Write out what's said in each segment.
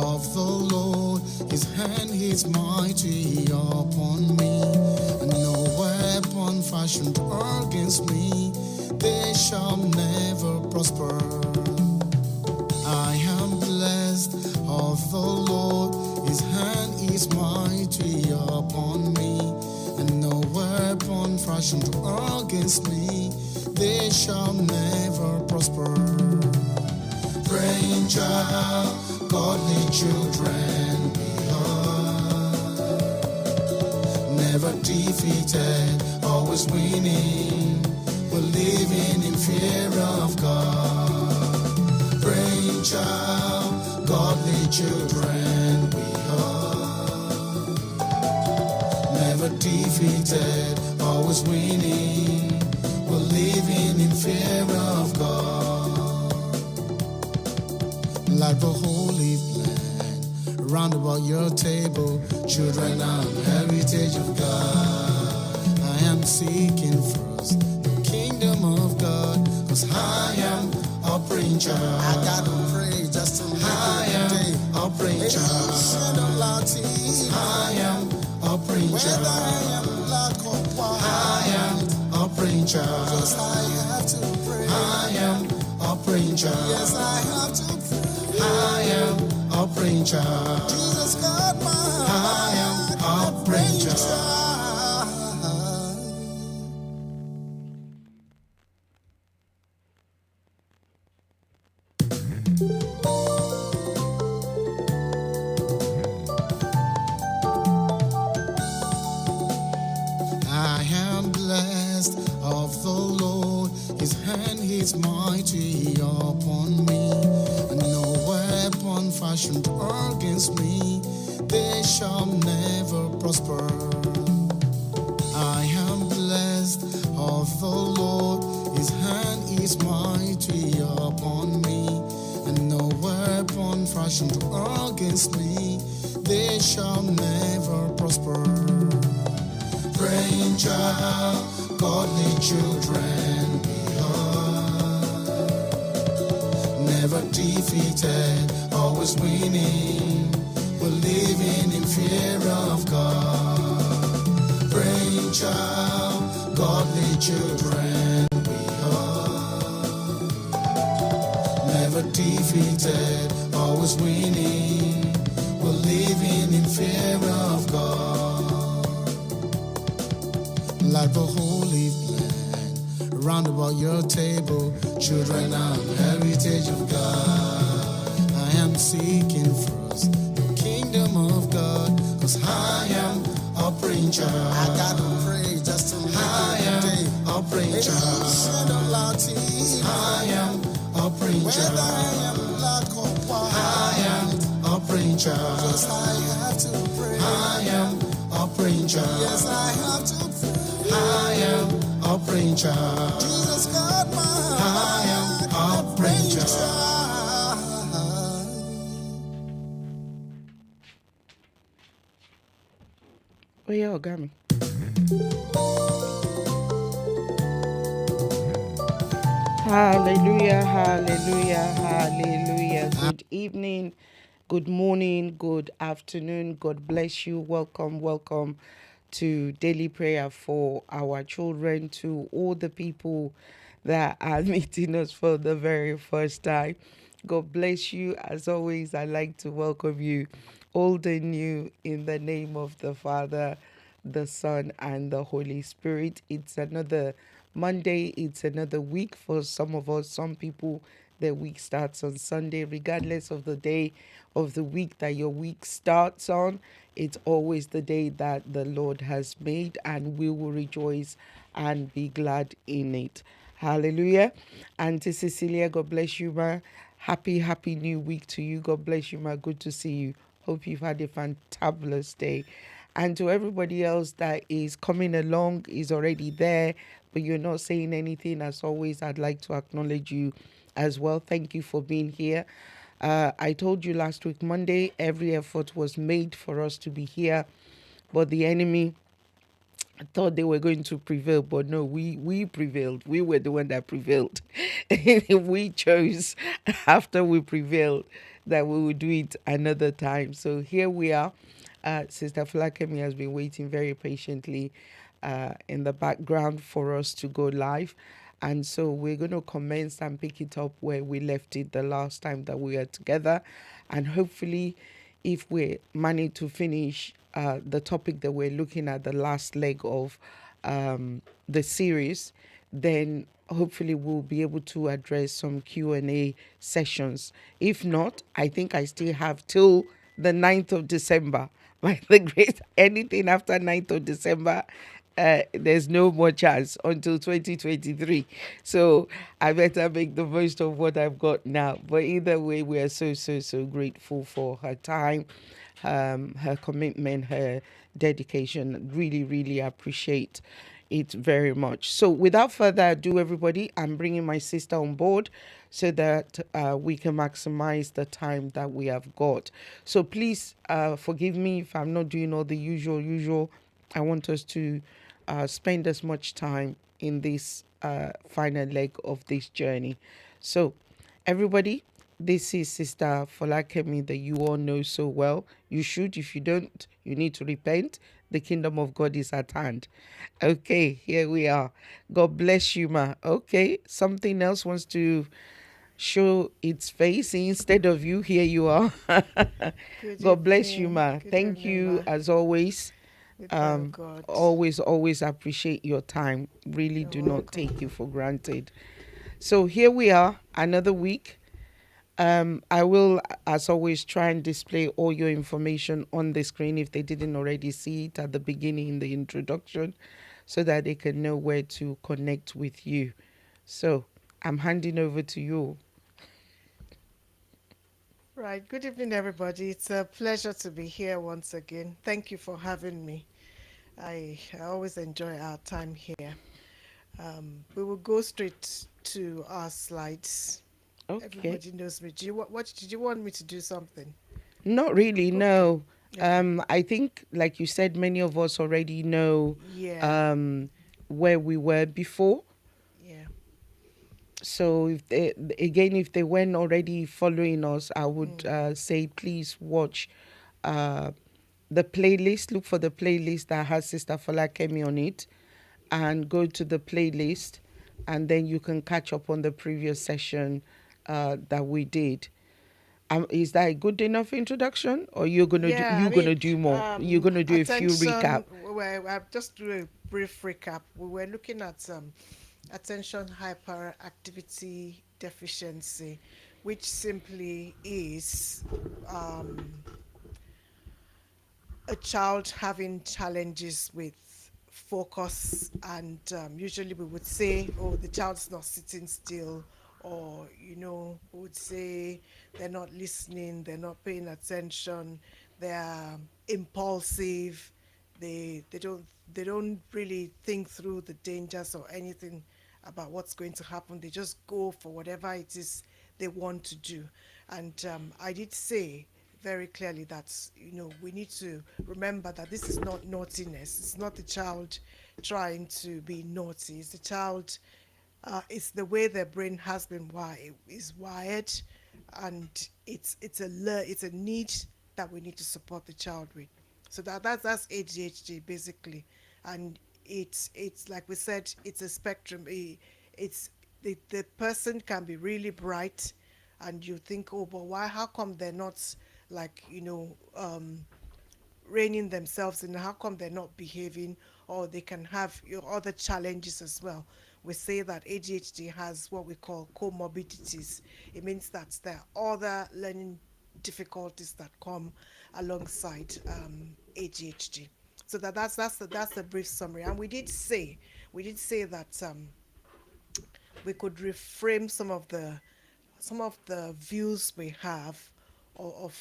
of the Lord, his hand is mighty upon me, and no weapon fashioned against me, they shall never prosper. I am blessed of the Lord, his hand is mighty upon me, and no weapon fashioned against me, they shall never prosper. Praying child, godly children we are, never defeated, always winning, we're living in fear of God. Praying child, godly children we are, never defeated, always winning, we're living in fear of God. Like the holy land, round about your table, children are the heritage of God. I am seeking first the kingdom of God, cause I am a praying child. I gotta pray just to make I am a praying child. I am a praying child. Whether I am black or white, I am a praying child. Just I have to pray. I am a praying child. Yes, I have to pray. I am a praying child. Jesus got my heart. I am a praying child. I am blessed of the Lord, his hand is mighty upon me, and no weapon fashioned against me, they shall never prosper. I am blessed of the Lord, his hand is mighty upon me, and no weapon fashioned against me, they shall never prosper. Praying child, godly children we are, never defeated, always winning, we're living in fear of God. Praying child, godly children we are, never defeated, always winning, we're living in fear of God. Like the holy land, round about your table, children are the heritage of God. I am seeking first the kingdom of God, cause I am a praying child. I gotta pray just to make I am a praying child. I am a praying child. Whether I am black or white, I am a praying child. Just I have to pray. I am a praying child. Yes, I have to pray. I am a praying child. Jesus got my heart. I am a praying child. Oh yeah, got me. Hallelujah, hallelujah, hallelujah. Good evening, good morning, good afternoon. God bless you. Welcome to daily prayer for our children, to all the people that are meeting us for the very first time. God bless you. As always, I'd like to welcome you, old and new, in the name of the Father, the Son, and the Holy Spirit. It's another Monday. It's another week for some of us. Some people, their week starts on Sunday. Regardless of the day of the week that your week starts on, it's always the day that the Lord has made, and we will rejoice and be glad in it. Hallelujah. Auntie Cecilia, God bless you, ma. Happy new week to you. God bless you, ma. Good to see you. Hope you've had a fantabulous day. And to everybody else that is coming along, is already there, but you're not saying anything, as always, I'd like to acknowledge you as well. Thank you for being here. I told you last week, Monday, every effort was made for us to be here, but the enemy thought they were going to prevail, but no, we prevailed. We were the one that prevailed. We chose after we prevailed that we would do it another time. So here we are. Sister Folakemi has been waiting very patiently in the background for us to go live. And so we're going to commence and pick it up where we left it the last time that we were together. And hopefully, if we manage to finish the topic that we're looking at, the last leg of the series, then hopefully we'll be able to address some Q&A sessions. If not, I think I still have till the 9th of December. By the grace, anything after 9th of December, there's no more chance until 2023. So I better make the most of what I've got now. But either way, we are so grateful for her time, her commitment, her dedication. Really appreciate it very much. So without further ado, everybody, I'm bringing my sister on board so that we can maximize the time that we have got. So please forgive me if I'm not doing all the usual. I want us to spend as much time in this final leg of this journey. So everybody, this is Sister Folakemi that you all know so well. You should. If you don't, you need to repent. The kingdom of God is at hand. Okay, here we are. God bless you, ma. Okay, something else wants to show its face instead of you. Here you are. Good God bless you, evening. ma. Good Thank evening, you ma. as always. We thank God. Always appreciate your time. Really You're do not welcome. take you for granted. So here we are, another week. I will, as always, try and display all your information on the screen if they didn't already see it at the beginning in the introduction, so that they can know where to connect with you. So I'm handing over to you. Right. Good evening, everybody. It's a pleasure to be here once again. Thank you for having me. I always enjoy our time here. We will go straight to our slides. Okay. Everybody knows me. Do you what did you want me to do something? Not really, Okay. no. Okay. I think, like you said, many of us already know Yeah. um, where we were before. Yeah. So if they weren't already following us, I would say please watch uh, the playlist. Look for the playlist that has Sister Folakemi on it, and go to the playlist, and then you can catch up on the previous session that we did. Is that a good enough introduction, or Yeah, I you're mean, gonna do more? You're gonna do a few recap. attention. Well, I'll just do a brief recap. We were looking at attention hyperactivity deficiency, which simply is um, a child having challenges with focus, and usually we would say, oh, the child's not sitting still, or we would say they're not listening, they're not paying attention, they're impulsive, they don't really think through the dangers or anything about what's going to happen. They just go for whatever it is they want to do. And I did say very clearly that we need to remember that this is not naughtiness. It's not the child trying to be naughty. It's the child. It's the way their brain has been wired, and it's a need that we need to support the child with. So that's ADHD basically, and it's like we said, it's a spectrum. It's the person can be really bright, and you think, oh, but why? How come they're not like reining themselves in? How come they're not behaving? Or they can have other challenges as well. We say that ADHD has what we call comorbidities. It means that there are other learning difficulties that come alongside ADHD. So that's the brief summary. And we did say that we could reframe some of the views we have of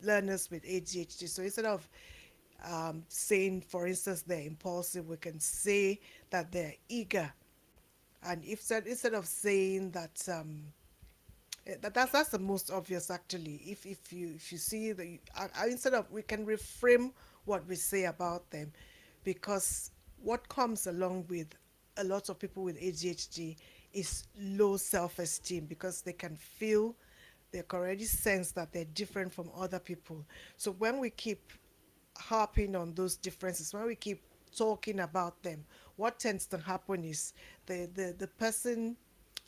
learners with ADHD. So instead of saying, for instance, they're impulsive, we can say that they're eager. And if instead of saying that that's the most obvious actually. If you see that instead of, we can reframe what we say about them, because what comes along with a lot of people with ADHD is low self-esteem, because they can feel, they can already sense that they're different from other people. So when we keep harping on those differences, when we keep talking about them, what tends to happen is the person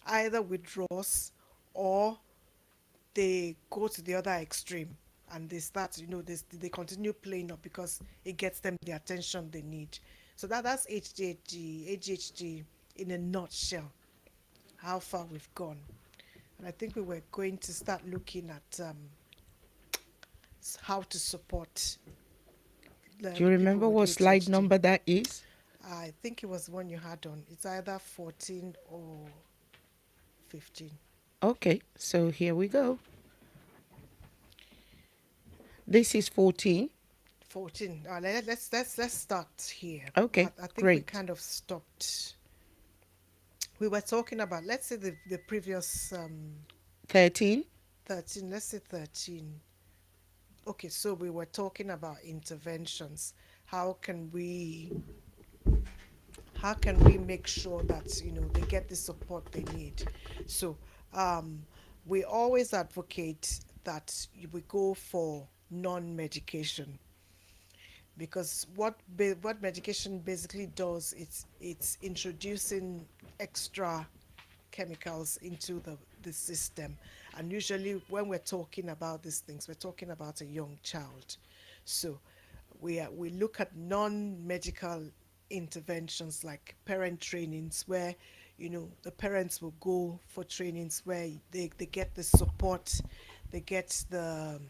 either withdraws, or they go to the other extreme, and they start, they continue playing up because it gets them the attention they need. So that's ADHD in a nutshell, how far we've gone. And I think we were going to start looking at how to support Do you the people remember with what slide ADHD. number that is? I think it was the one you had on. It's either 14 or 15. Okay, so here we go. This is 14. 14. Let's start here. Okay, I think we great. kind of stopped. We were talking about, let's say, the previous 13. 13. Let's say 13. Okay, so we were talking about interventions. How can we make sure that they get the support they need? So we always advocate that we go for non-medication, because what medication basically does, it's introducing extra chemicals into the system. And usually when we're talking about these things, we're talking about a young child. So we look at non-medical interventions, like parent trainings, where the parents will go for trainings where they get the support, they get the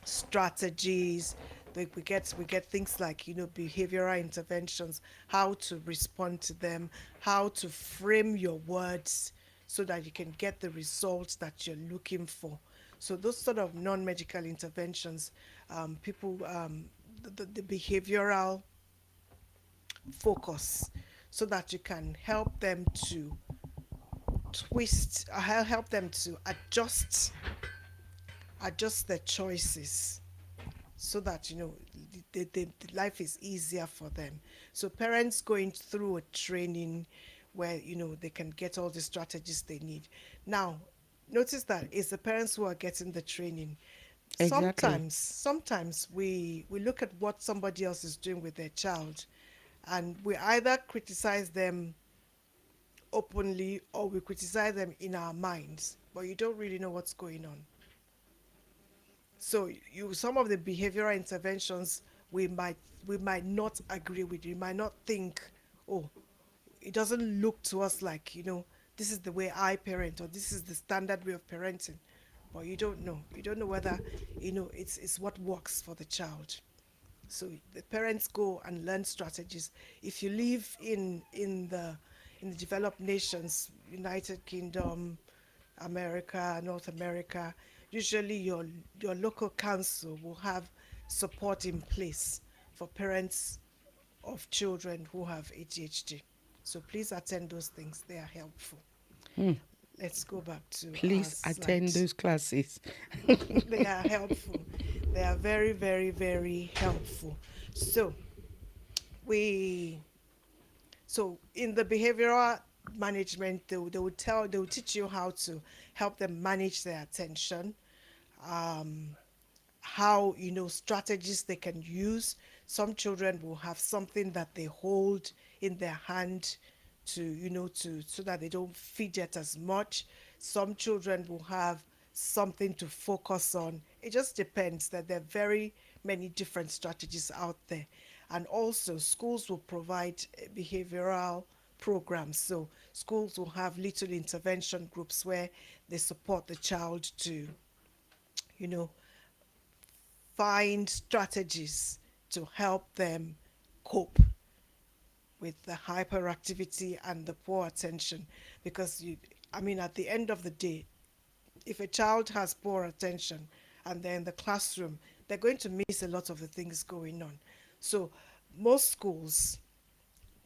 strategies. We get things like behavioral interventions, how to respond to them, how to frame your words so that you can get the results that you're looking for. So those sort of non-medical interventions, people the behavioral focus, so that you can help them to help them to adjust their choices, so that the life is easier for them. So parents going through a training where they can get all the strategies they need. Now, notice that it's the parents who are getting the training. Exactly. Sometimes we look at what somebody else is doing with their child, and we either criticize them openly, or we criticize them in our minds, but you don't really know what's going on. So some of the behavioral interventions, we might not agree with. You might not think, oh, it doesn't look to us like this is the way I parent, or this is the standard way of parenting. But you don't know whether it's what works for the child. So the parents go and learn strategies. If you live in the developed nations, United Kingdom, America, North America, usually your local council will have support in place for parents of children who have ADHD. So please attend those things. They are helpful. Let's go back to our Please slide. attend those classes. They are helpful. They are very, very, very helpful. So we so in the behavioral management, they will teach you how to help them manage their attention, how strategies they can use. Some children will have something that they hold in their hand to to so that they don't fidget as much. Some children will have something to focus on. It just depends. That there are very many different strategies out there. And also schools will provide behavioral programs. So schools will have little intervention groups where they support the child to you know find strategies to help them cope with the hyperactivity and the poor attention. Because at the end of the day, if a child has poor attention and they're in the classroom, they're going to miss a lot of the things going on. So most schools,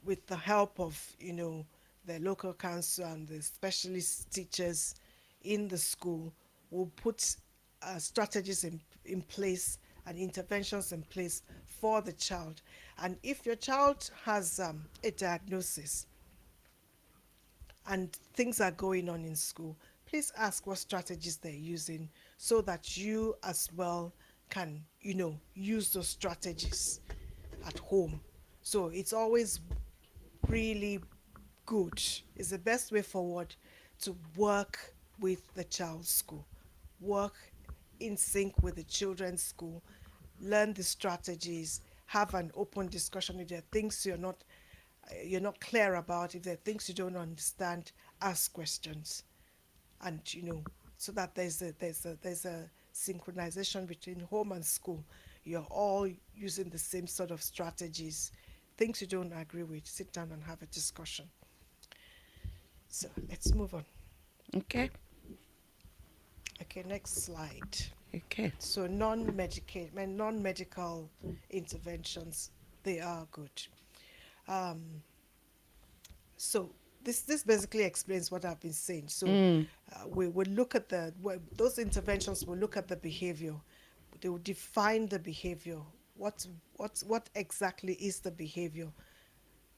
with the help of the local council and the specialist teachers in the school, will put strategies in place and interventions in place for the child. And if your child has a diagnosis and things are going on in school, please ask what strategies they're using so that you as well can, use those strategies at home. So it's always really good. It's the best way forward to work with the child's school, work in sync with the children's school, learn the strategies, have an open discussion. If there are things you're not clear about, if there are things you don't understand, ask questions, and so that there's a synchronization between home and school. You're all using the same sort of strategies. Things you don't agree with, sit down and have a discussion. So let's move on. Okay. Okay, next slide. Okay. So non-medical interventions, they are good. Um, so this basically explains what I've been saying. So we will look at those interventions. Will look at the behavior. They will define the behavior. What exactly is the behavior?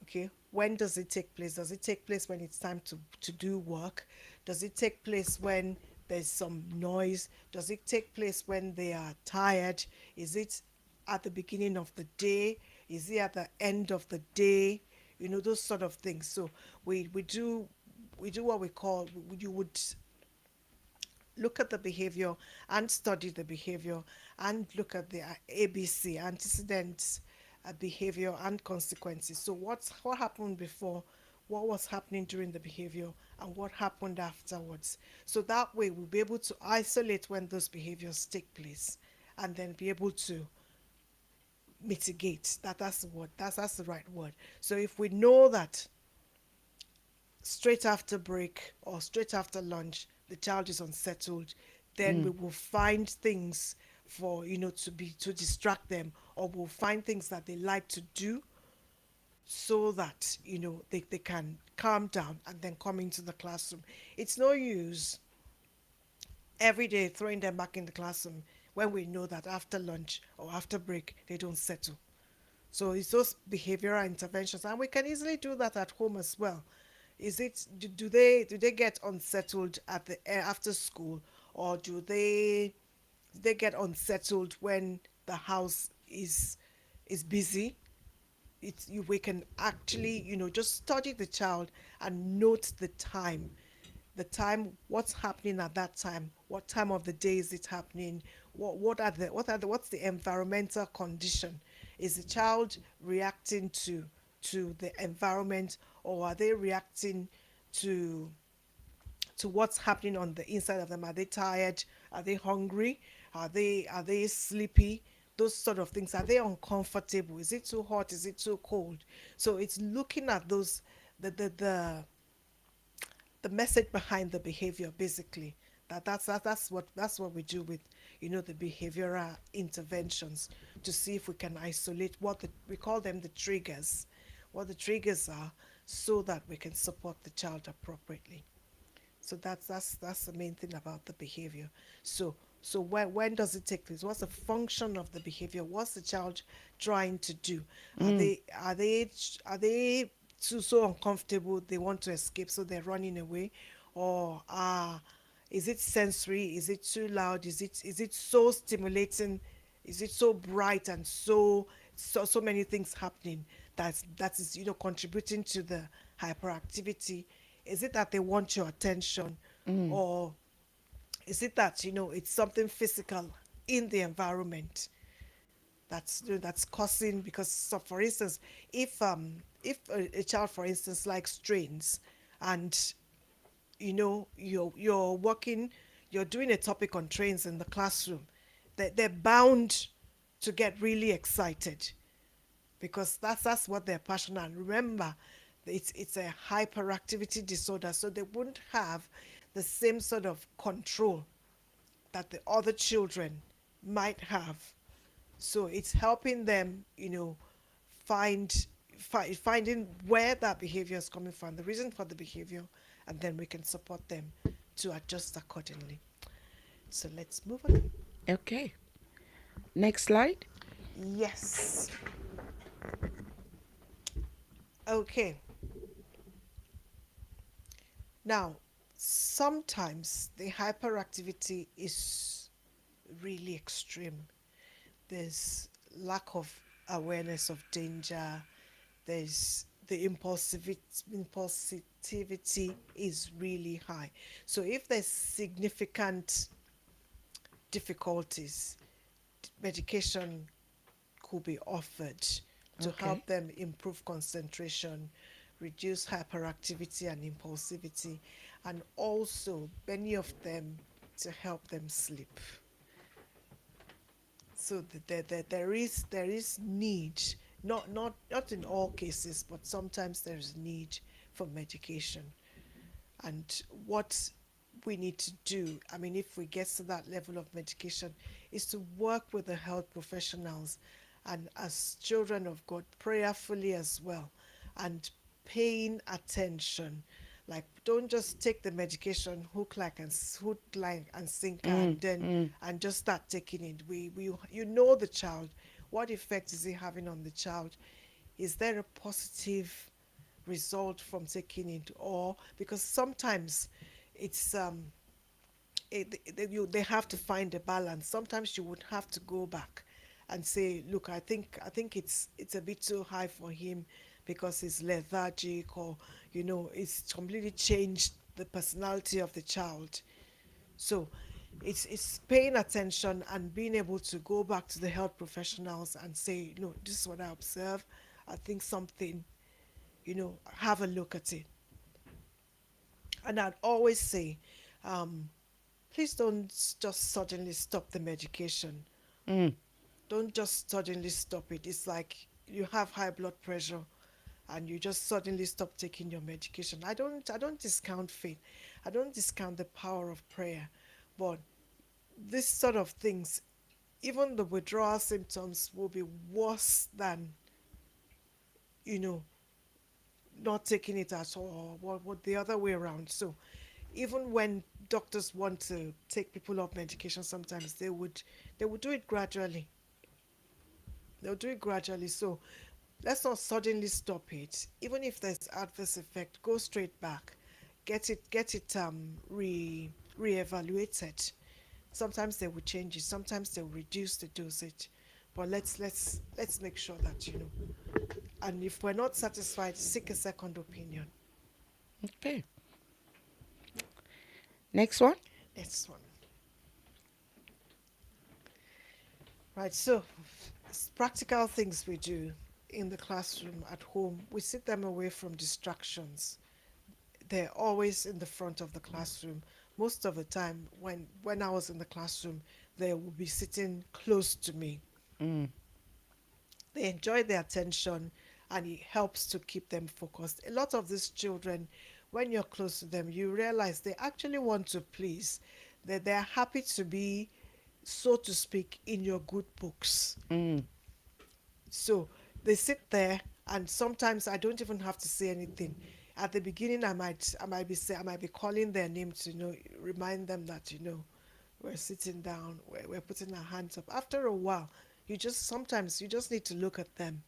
Okay, when does it take place? Does it take place when it's time to do work? Does it take place when there's some noise? Does it take place when they are tired? Is it at the beginning of the day? Is it at the end of the day? Those sort of things. So we do what we call, you would look at the behavior and study the behavior and look at the ABC, antecedents, behavior and consequences. So what happened before, what was happening during the behavior, and what happened afterwards. So that way we'll be able to isolate when those behaviors take place, and then be able to mitigate. That's the word. That's the right word. So if we know that straight after break or straight after lunch the child is unsettled, then we will find things for to distract them, or we'll find things that they like to do so that they can calm down and then come into the classroom. It's no use every day throwing them back in the classroom when we know that after lunch or after break they don't settle. So it's those behavioral interventions, and we can easily do that at home as well. Is it do they get unsettled at the after school, or do they get unsettled when the house is busy? We can actually just study the child and note the time, what's happening at that time, what time of the day is it happening, what's the environmental condition. Is the child reacting to the environment, or are they reacting to what's happening on the inside of them? Are they tired? Are they hungry? Are they sleepy? Those sort of things. Are they uncomfortable? Is it too hot? Is it too cold? So it's looking at those, the message behind the behavior, basically. That's what we do with the behavioral interventions, to see if we can isolate we call them the triggers, what the triggers are, so that we can support the child appropriately. So that's the main thing about the behavior. So when does it take place? What's the function of the behavior? What's the child trying to do? Are they so uncomfortable they want to escape, so they're running away, or is it sensory? Is it too loud? Is it so stimulating? Is it so bright and so many things happening that is contributing to the hyperactivity? Is it that they want your attention, or is it that it's something physical in the environment that's causing? Because, so for instance, if a child, for instance, likes trains, and you're working, you're doing a topic on trains in the classroom, they're bound to get really excited, because that's what they're passionate. And remember, it's a hyperactivity disorder, so they wouldn't have the same sort of control that the other children might have. So it's helping them, finding where that behavior is coming from, the reason for the behavior, and then we can support them to adjust accordingly. So let's move on. Okay. Next slide. Yes. Okay. Now, sometimes the hyperactivity is really extreme. There's lack of awareness of danger. There's the impulsivity is really high. So if there's significant difficulties, medication could be offered to Okay. help them improve concentration, reduce hyperactivity and impulsivity, and also many of them to help them sleep. So there is need, not in all cases, but sometimes there's need for medication. And what we need to do, I mean, if we get to that level of medication, is to work with the health professionals and as children of God, prayerfully as well, and paying attention. Like, don't just take the medication hook, line, and sinker, and then and just start taking it. We you know the child. What effect is it having on the child? Is there a positive result from taking it, or because sometimes it's they have to find a balance. Sometimes you would have to go back and say, look, I think it's a bit too high for him because he's lethargic, or it's completely changed the personality of the child. So it's paying attention and being able to go back to the health professionals and say, no, this is what I observe. I think something, have a look at it. And I'd always say, please don't just suddenly stop the medication. Don't just suddenly stop it. It's like you have high blood pressure and you just suddenly stop taking your medication. I don't discount faith. I don't discount the power of prayer. But this sort of things, even the withdrawal symptoms will be worse than, you know, not taking it at all, or what the other way around. So even when doctors want to take people off medication, sometimes they would do it gradually. They'll do it gradually. So let's not suddenly stop it. Even if there's adverse effect, go straight back. Get it re-evaluated. Sometimes they will change it, sometimes they'll reduce the dosage. But let's make sure that and if we're not satisfied, seek a second opinion. Okay. Next one. Next one. Right, so practical things we do in the classroom, at home. We sit them away from distractions. They're always in the front of the classroom. Most of the time, when I was in the classroom, they would be sitting close to me. They enjoy the attention, and it helps to keep them focused. A lot of these children, when you're close to them, you realize they actually want to please, that they're happy to be, so to speak, in your good books. So they sit there, and sometimes I don't even have to say anything. At the beginning, I might be calling their name to remind them that we're sitting down, we're putting our hands up. After a while, you just need to look at them,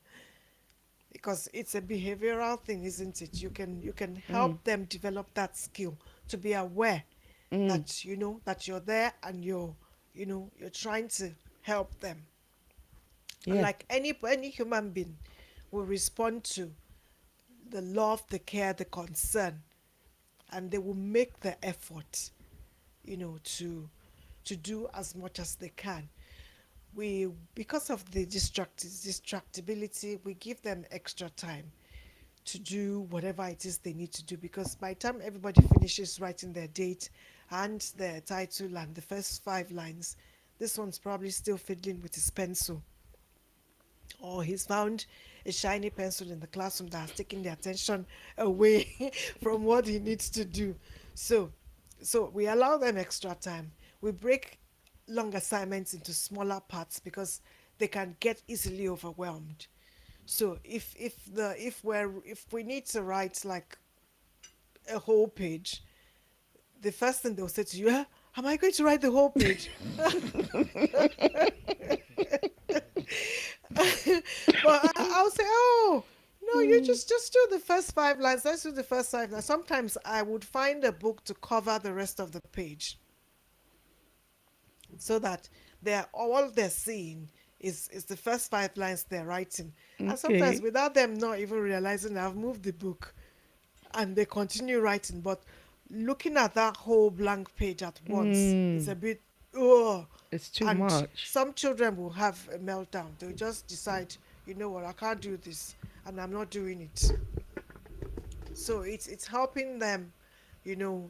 because it's a behavioral thing, isn't it? You can help them develop that skill to be aware that that you're there, and you're trying to help them. And Yeah. like any human being will respond to the love, the care, the concern, and they will make the effort, to do as much as they can. We Because of the distractibility, we give them extra time to do whatever it is they need to do, because by the time everybody finishes writing their date and their title and the first 5 lines, this one's probably still fiddling with his pencil, or he's found a shiny pencil in the classroom that has taken the attention away from what he needs to do. So, so we allow them extra time. We break long assignments into smaller parts because they can get easily overwhelmed. So if we need to write like a whole page, the first thing they'll say to you, am I going to write the whole page? But I'll say, oh, no, you just do the first 5 lines. Let's do the first 5 lines. Sometimes I would find a book to cover the rest of the page, so that they're all they're seeing is the first 5 lines they're writing. And sometimes Okay. without them not even realizing, I've moved the book and they continue writing. But looking at that whole blank page at once is a bit, oh. It's too And much. some children will have a meltdown. They'll just decide, you know what, I can't do this, and I'm not doing it. So it's helping them, you know,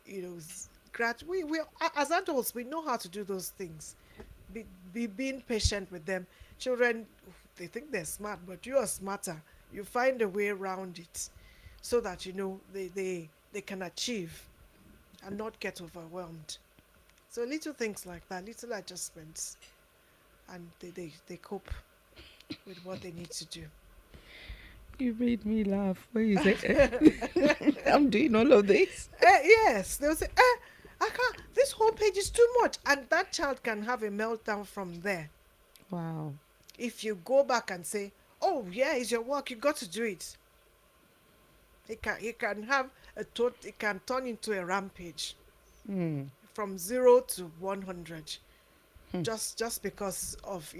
we as adults, we know how to do those things. Be being patient with them. Children, they think they're smart, but you are smarter. You find a way around it, so that they can achieve and not get overwhelmed. So little things like that, little adjustments, and they cope with what they need to do. You made me laugh. What is it? I'm doing all of this. Yes, they'll say, I can't, this whole page is too much. And that child can have a meltdown from there. Wow. If you go back and say, oh, yeah, it's your work, you got to do it. He can have it can turn into a rampage from 0 to 100, just because of,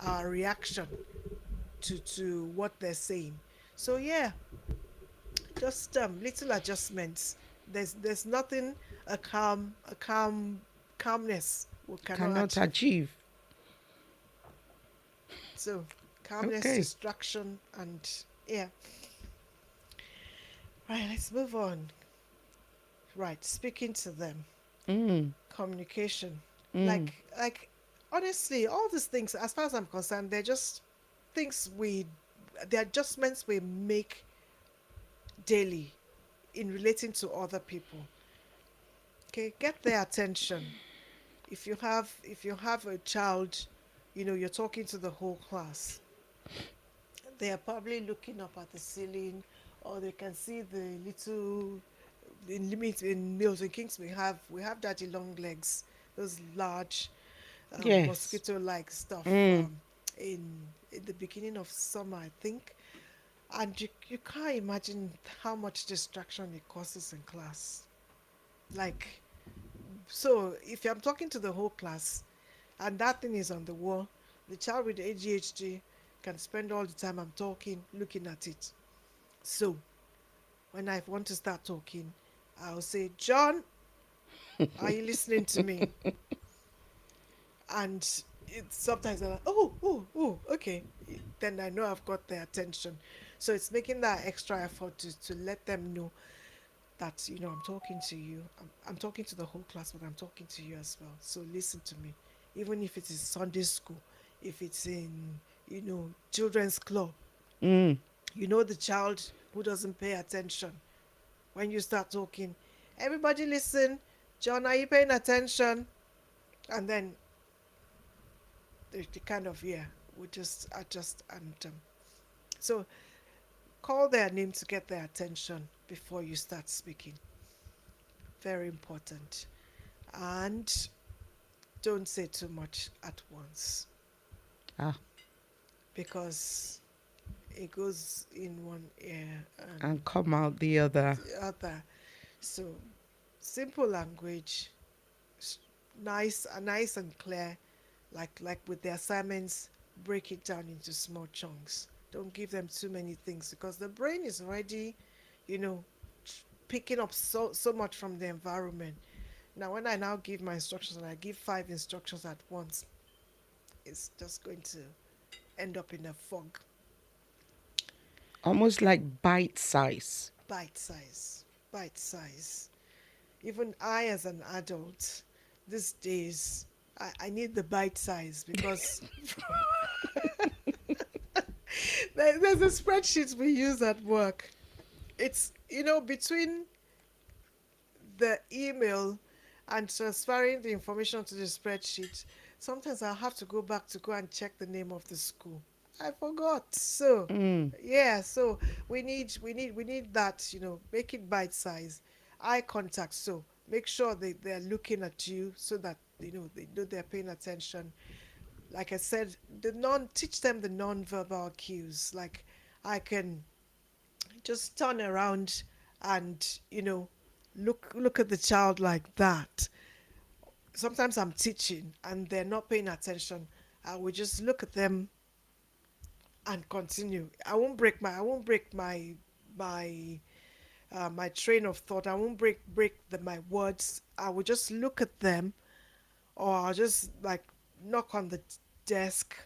our reaction to what they're saying. So yeah, just little adjustments. There's nothing calmness we cannot Cannot achieve. achieve. So calmness, Okay. distraction, and yeah. Right, let's move on. Right, speaking to them, Mm. communication. Mm. Like honestly, all these things, as far as I'm concerned, they're just things the adjustments we make daily in relating to other people. Okay, get their attention. If you have a child, you're talking to the whole class. They are probably looking up at the ceiling, or they can see the little in limit in Milton Kings we have daddy long legs, those large Yes. mosquito-like stuff, Mm. in the beginning of summer, I think. And you can't imagine how much distraction it causes in class. Like, so if I'm talking to the whole class and that thing is on the wall, the child with ADHD can spend all the time I'm talking looking at it. So when I want to start talking, I'll say, John, are you listening to me? And sometimes they're like, oh, okay. Then I know I've got their attention. So it's making that extra effort to let them know that, I'm talking to you. I'm talking to the whole class, but I'm talking to you as well. So listen to me. Even if it is Sunday school, if it's in, children's club, Mm. the child who doesn't pay attention. When you start talking, everybody listen. John, are you paying attention? And then the kind of, yeah, we just adjust, and so call their name to get their attention before you start speaking. Very important. And don't say too much at once, Ah. because it goes in one ear and And come out the other. the other. So simple language, s- nice and clear, like with the assignments, break it down into small chunks. Don't give them too many things, because the brain is already, you know, picking up so much from the environment. Now, when I now give my instructions and I give 5 instructions at once, it's just going to end up in a fog. Almost like bite size. Bite size, bite size. Even I, as an adult, these days, I need the bite size, because there's a spreadsheet we use at work. It's, between the email and transferring the information to the spreadsheet, sometimes I have to go back to go and check the name of the school. I forgot. So, Mm. yeah, so we need that, make it bite size. Eye contact. So make sure they're looking at you, so that they know they're paying attention. like I said, teach them the non-verbal cues. Like I can just turn around and look at the child like that. Sometimes I'm teaching and they're not paying attention. I will just look at them and continue. My my train of thought. I won't break my words. I will just look at them, or I'll just like knock on the desk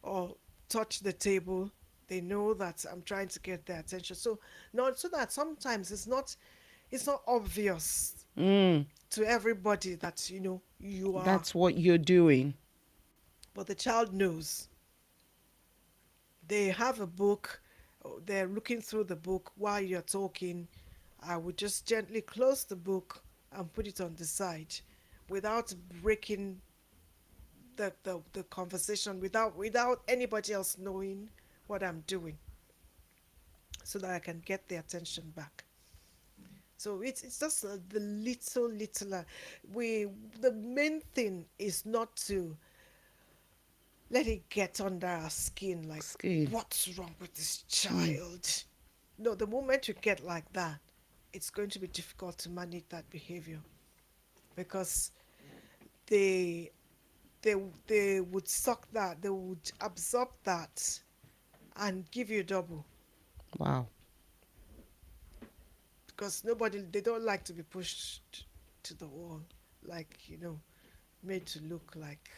or touch the table. They know that I'm trying to get their attention. So not so that sometimes it's not obvious Mm. to everybody that you are, That's what you're doing. but the child knows. They have a book, they're looking through the book while you're talking. I would just gently close the book and put it on the side without breaking the conversation, without anybody else knowing what I'm doing, so that I can get the attention back. So it's just the little we the main thing is not to let it get under our skin, like Skin. what's wrong with this Mm. child. No, the moment you get like that, it's going to be difficult to manage that behavior, because they they they would suck that, they would absorb that and give you double, Wow. because they don't like to be pushed to the wall, like made to look like.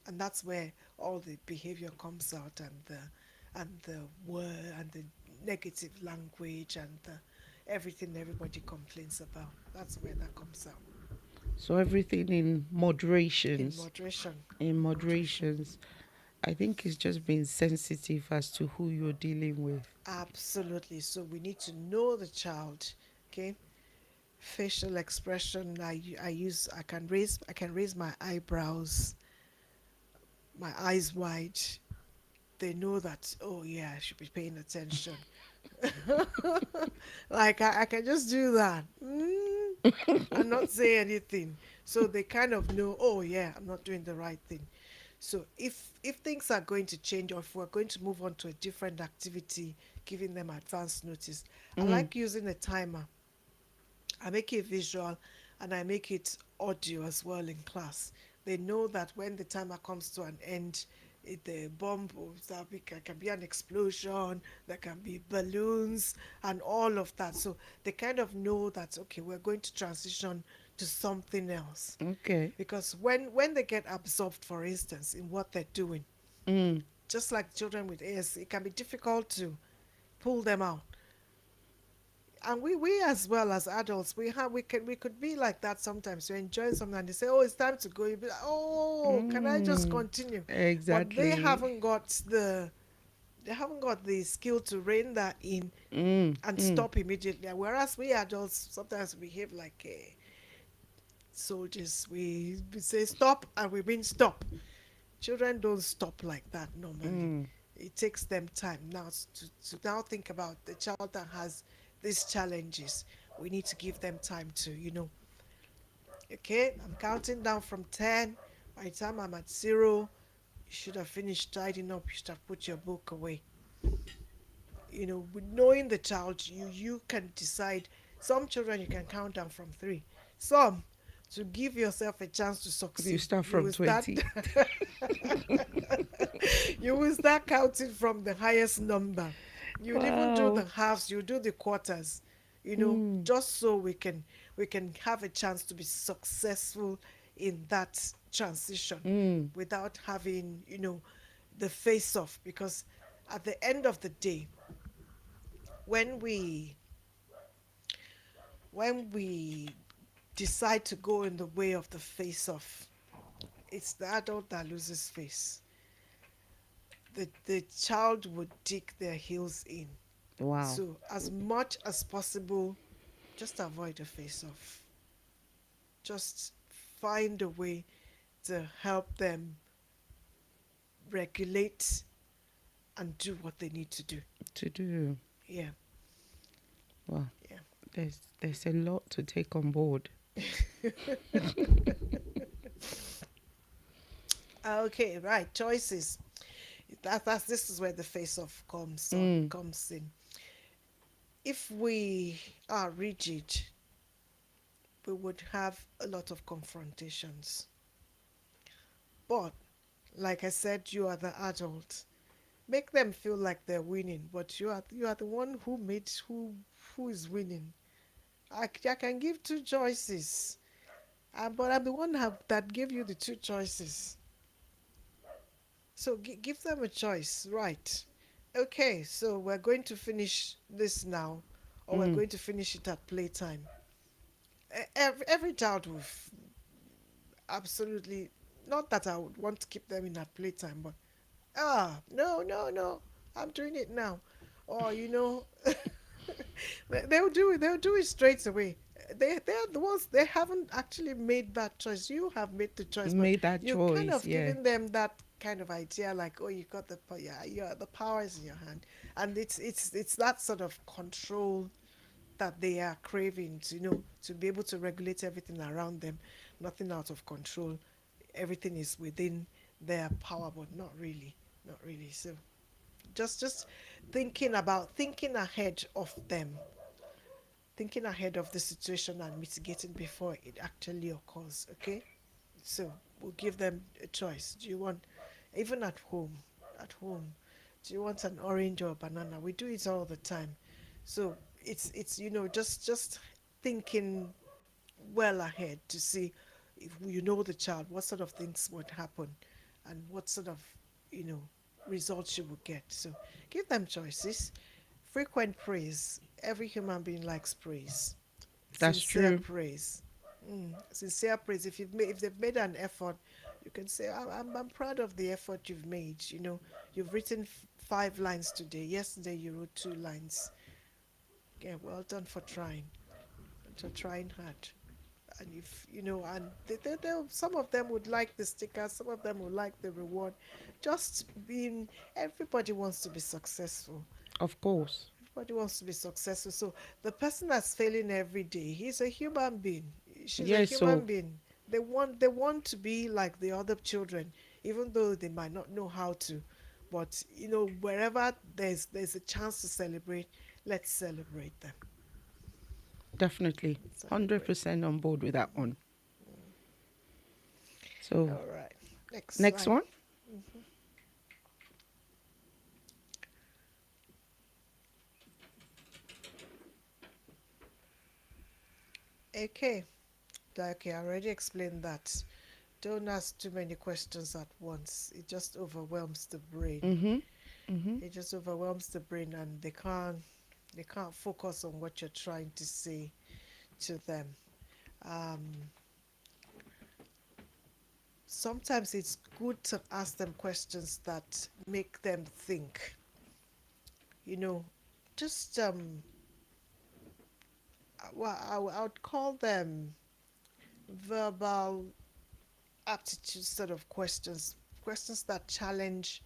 And that's where all the behavior comes out, and the word and the negative language and the everything everybody complains about. That's where that comes out. So everything in In moderations. moderation. In Moderation. moderations. I think it's just being sensitive as to who you're dealing with. Absolutely. So we need to know the child. Okay. Facial expression. I can raise my eyebrows, my eyes wide. They know that, oh yeah, I should be paying attention. Like I can just do that, and not say anything. So they kind of know, oh yeah, I'm not doing the right thing. So if things are going to change, or if we're going to move on to a different activity, giving them advance notice. I Mm. like using a timer. I make it visual and I make it audio as well in class. They know that when the timer comes to an end, the bomb can be an explosion, there can be balloons and all of that. So they kind of know that, okay, we're going to transition to something else. Okay. Because when they get absorbed, for instance, in what they're doing, Mm. just like children with AS, it can be difficult to pull them out. And we as well as adults, we could be like that sometimes. You're enjoying something and they say, oh, it's time to go. You be like, oh, can I just Mm. continue? But they Exactly. haven't got the skill to rein that in Mm. and Mm. stop immediately. Whereas we adults sometimes behave like soldiers. We say stop and we mean stop. Children don't stop like that normally. Mm. It takes them time now to now think about the child that has these challenges. We need to give them time to, okay, I'm counting down from 10. By the time I'm at 0, you should have finished tidying up. You should have put your book away. With knowing the child, you can decide. Some children you can count down from 3. Some, to give yourself a chance to You succeed, start you from will start 20. you will start counting from the highest number. You'd even do the Wow. halves, you do the quarters, Mm. just so we can have a chance to be successful in that transition Mm. without having, the face off. Because at the end of the day, when we decide to go in the way of the face off, it's the adult that loses face. The child would dig their heels in. Wow. So as much as possible, just avoid a face off. Just find a way to help them regulate and do what they need to do. To do. Yeah, Wow. yeah. There's a lot to take on board. Okay, right. Choices. This is where the face off comes in. If we are rigid, we would have a lot of confrontations. But like I said, you are the adult. Make them feel like they're winning, but you are the one who is winning. I can give two choices, but I'm the one that gave you the two choices. So give them a choice, right? Okay, so we're going to finish this now, or we're Mm. going to finish it at playtime. Every child will absolutely, not that I would want to keep them in at playtime, but no, no, no, I'm doing it now. Or, they'll do it. They'll do it straight away. They're the ones. They haven't actually made that choice. You have made the choice, but Made that you're kind choice, of yeah. giving them that kind of idea, like, oh, you got yeah, the power is in your hand, and it's that sort of control that they are craving. To be able to regulate everything around them, nothing out of control. Everything is within their power, but not really, not really. So just thinking ahead of them, thinking ahead of the situation and mitigating before it actually occurs. Okay, so we'll give them a choice. Do you want, even at home, do you want an orange or a banana? We do it all the time. So it's just thinking well ahead to see, if you know the child, what sort of things would happen, and what sort of you know results you will get. So give them choices. Frequent praise. Every human being likes praise. That's Sincere true. praise. Sincere praise. If they've made an effort, you can say, I'm proud of the effort you've made. You've written 5 lines today. Yesterday you wrote 2 lines. Okay, well done for trying. For trying hard. And if and some of them would like the sticker, some of them would like the reward. Just being Everybody wants to be successful. Of course. Everybody wants to be successful. So the person that's failing every day, he's a human being. She's a Yes, human so being. They want to be like the other children, even though they might not know how to. But wherever there's a chance to celebrate, let's celebrate them. definitely Celebrate. 100% on board with that one. So, All right. Next next slide. one. Okay. Okay, I already explained that. Don't ask too many questions at once. It just overwhelms the brain. Mhm. Mhm. It just overwhelms the brain, and they can't focus on what you're trying to say to them. Um, Sometimes it's good to ask them questions that make them think. You know, just well, I would call them verbal aptitude sort of questions that challenge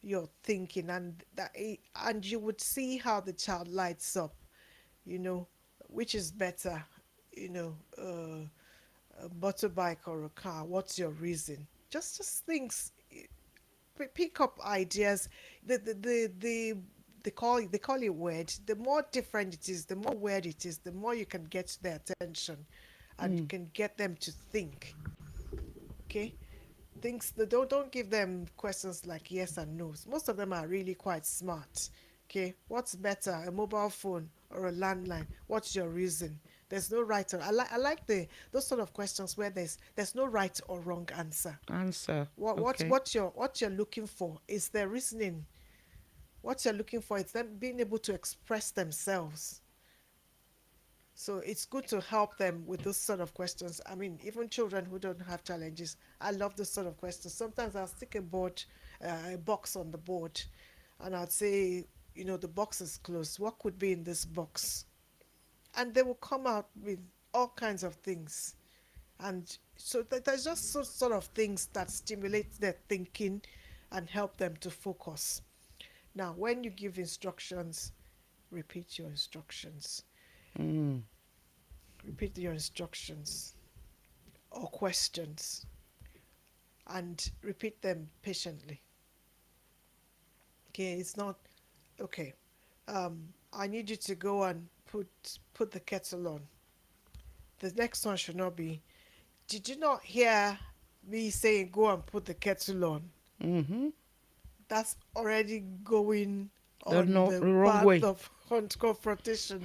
your thinking, and you would see how the child lights up. You know, which is better? You know, a motorbike or a car? What's your reason? Just things. Pick up ideas. They call it weird. The more different it is, the more weird it is, the more you can get their attention, and you Mm. can get them to think. Okay, things that don't give them questions like yes and no's. Most of them are really quite smart. Okay, what's better, a mobile phone or a landline? What's your reason? There's no right or I like those sort of questions where there's no right or wrong answer. Answer. What what Okay. what you're what you're looking for is their reasoning. What you're looking for is them being able to express themselves. So it's good to help them with those sort of questions. I mean, even children who don't have challenges, I love those sort of questions. Sometimes I'll stick a box on the board, and I'd say, the box is closed. What could be in this box? And they will come out with all kinds of things. And so there's just sort of things that stimulate their thinking and help them to focus. Now, when you give instructions, repeat your instructions. Mm. Repeat your instructions or questions. and repeat them patiently. Okay, it's not okay. I need you to go and put the kettle on. The next one should not be, did you not hear me saying go and put the kettle on? Mm-hmm. That's already going The on no the wrong path way. of confrontation.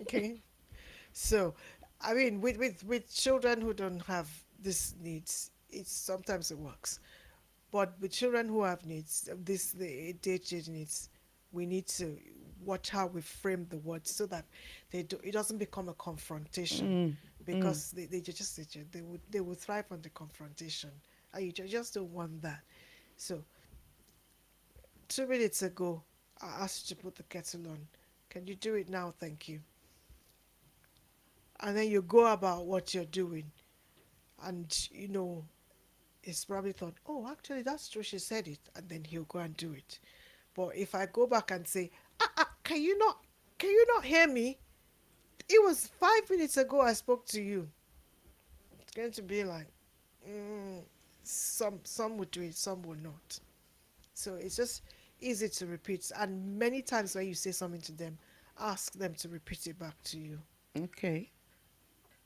Okay, so I mean, with children who don't have these needs, it's sometimes it works, but with children who have needs, the ADHD needs, we need to watch how we frame the words so that it doesn't become a confrontation, Mm. Mm. because they would thrive on the confrontation, and you just don't want that. So 2 minutes ago, I asked you to put the kettle on. Can you do it now? Thank you. And then you go about what you're doing, and he's probably thought, oh, actually, that's true. She said it, and then he'll go and do it. But if I go back and say, can you not hear me? It was 5 minutes ago I spoke to you. It's going to be like, mm, some would do it, some would not. So it's just easy to repeat. And many times when you say something to them, ask them to repeat it back to you. Okay.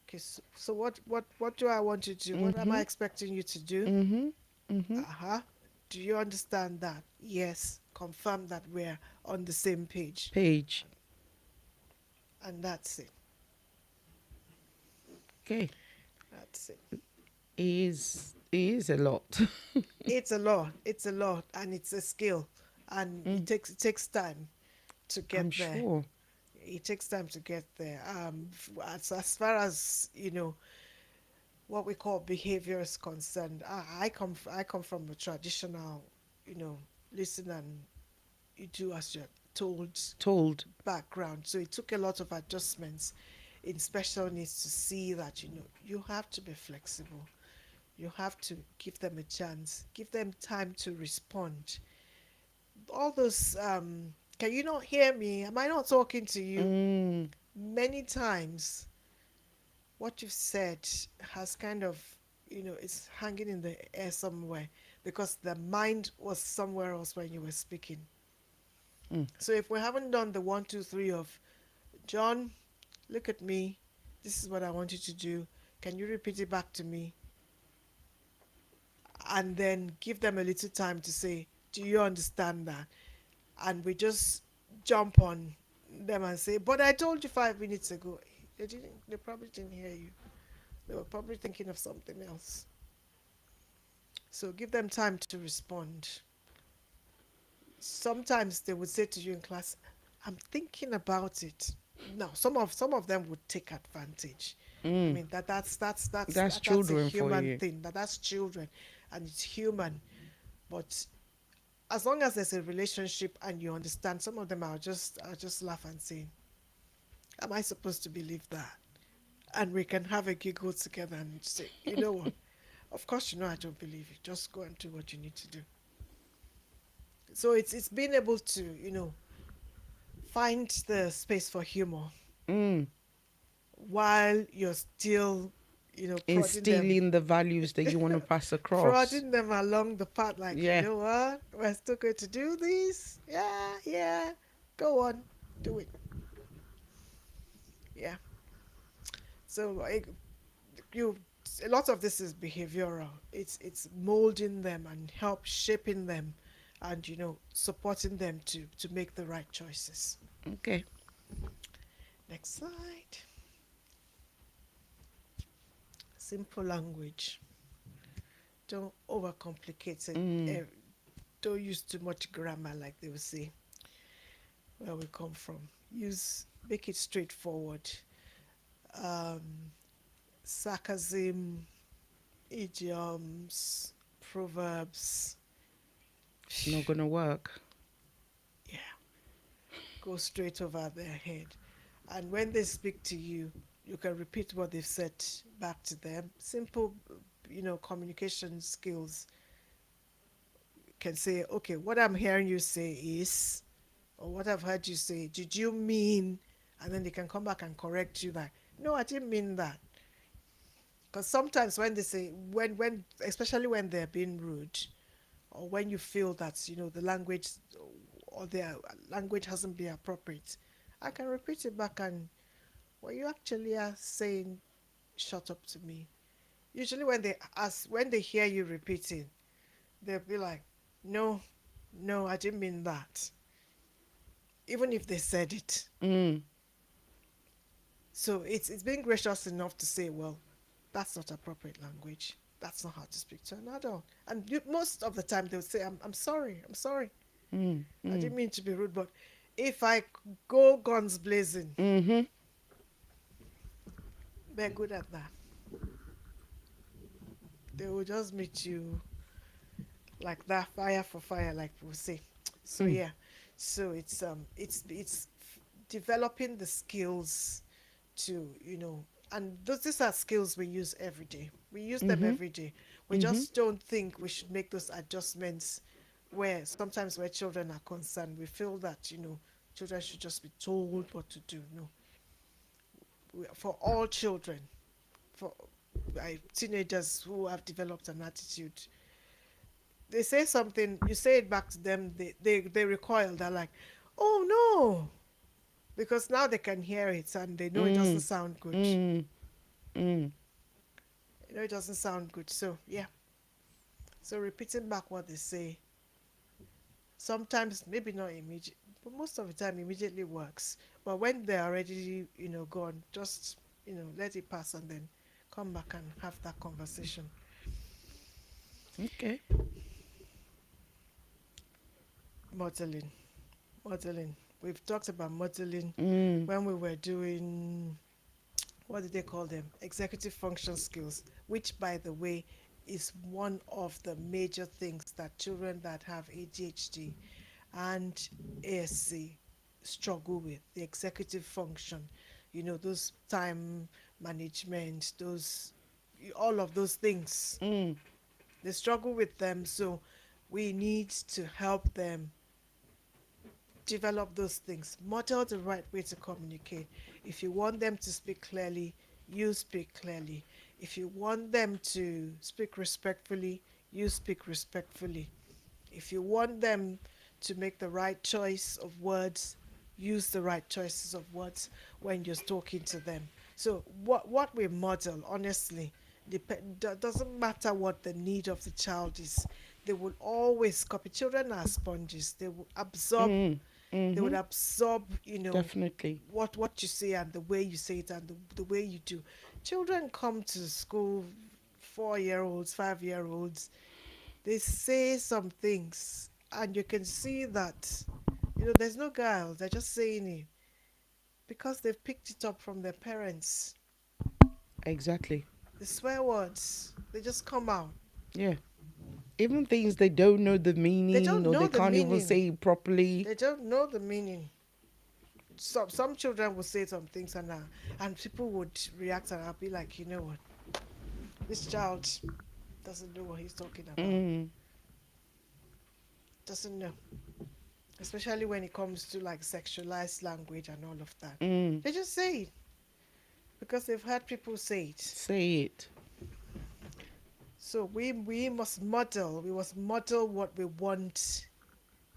Okay, so what do I want you to do? What am I Mm-hmm. expecting you to do? Mm-hmm. Mm-hmm. Uh-huh. Do you understand that? Yes. Confirm that we're on the same page. Page. And that's it. Okay. That's it. It is a lot. It's a lot. It's a lot, and it's a skill, and Mm. it takes time to I'm get there. sure. It takes time to get there. As far as what we call behavior is concerned, I come from a traditional, you know, listen and you do as you're told Told. background. So it took a lot of adjustments in special needs to see that you have to be flexible. You have to give them a chance, give them time to respond. All those can you not hear me? Am I not talking to you? Mm. Many times what you've said has kind of, it's hanging in the air somewhere because the mind was somewhere else when you were speaking. Mm. So if we haven't done the 1, 2, 3 of John, look at me, this is what I want you to do, can you repeat it back to me? And then give them a little time to say, do you understand that? And we just jump on them and say, but I told you 5 minutes ago. They probably didn't hear you. They were probably thinking of something else. So give them time to respond. Sometimes they would say to you in class, I'm thinking about it. Now, some of them would take advantage. I Mm. mean That's that's a children for human you. thing. That's children, and it's human. But as long as there's a relationship and you understand, some of them are just laugh and say, "Am I supposed to believe that?" And we can have a giggle together and say, "You know what? Of course, I don't believe you. Just go and do what you need to do." So it's being able to find the space for humor Mm. while you're still prodding them Instilling the values that you want to pass across. prodding them along the path, like, you Yeah. know what, we're still going to do this. Yeah, yeah, go on, do it. Yeah. So you a lot of this is behavioral. It's molding them and help shaping them, and supporting them to make the right choices. Okay. Next slide. Simple language. Don't overcomplicate it. Mm. Don't use too much grammar, like they will say. Where we come from, make it straightforward. um, Sarcasm, idioms, proverbs. Not gonna work. Yeah, go straight over their head. And when they speak to you, you can repeat what they've said back to them. Simple, communication skills. Can say, okay, what I'm hearing you say is, or what I've heard you say, did you mean? And then they can come back and correct you that, no, I didn't mean that. Because sometimes when they say, when especially when they're being rude, or when you feel that, the language or their language hasn't been appropriate, I can repeat it back, and what you actually are saying, shut up to me. Usually when they hear you repeating, they'll be like, no, no, I didn't mean that. Even if they said it. Mm. So it's being gracious enough to say, well, that's not appropriate language. That's not how to speak to an adult. And most of the time they'll say, I'm sorry, I'm sorry. Mm. I Mm. didn't mean to be rude, but if I go guns blazing, Mm-hmm. they're good at that. They will just meet you like that, fire for fire, like we say. So Mm. yeah, so it's developing the skills to, and these are skills we use every day. We use them Mm-hmm. every day. We Mm-hmm. just don't think we should make those adjustments where sometimes where children are concerned, we feel that, children should just be told what to do. No, for all children, for teenagers who have developed an attitude, they say something, you say it back to them, they recoil. They're like, oh no, because now they can hear it and they know it doesn't Mm. sound good. Mm. Mm. It doesn't sound good. So yeah, so repeating back what they say, sometimes maybe not immediate, but most of the time immediately works. But when they're already, gone, just, let it pass and then come back and have that conversation. Okay. Modeling, modeling. We've talked about modeling Mm. when we were doing, what did they call them? Executive function skills, which, by the way, is one of the major things that children that have ADHD and ASC struggle with, the executive function. Those time management, those, all of those things. Mm. They struggle with them, so we need to help them develop those things, model the right way to communicate. If you want them to speak clearly, you speak clearly. If you want them to speak respectfully, you speak respectfully. If you want them to make the right choice of words, use the right choices of words when you're talking to them. So what we model, honestly, doesn't matter what the need of the child is. They will always copy. Children are sponges. They will absorb. Mm. They would Mm-hmm. absorb, Definitely. what you say and the way you say it and the way you do. Children come to school, 4-year-olds, 5-year-olds, they say some things and you can see that, there's no guile, they're just saying it because they've picked it up from their parents. Exactly. The swear words, they just come out. Yeah. Even things they don't know the They meaning don't or know they the can't even meaning. say it properly. They don't know the meaning. Some children will say some things and people would react and I'll be like, you know what, this child doesn't know what he's talking about. Mm. Doesn't know. Especially when it comes to like sexualized language and all of that. Mm. They just say it because they've heard people say it. Say it. So we must model. We must model what we want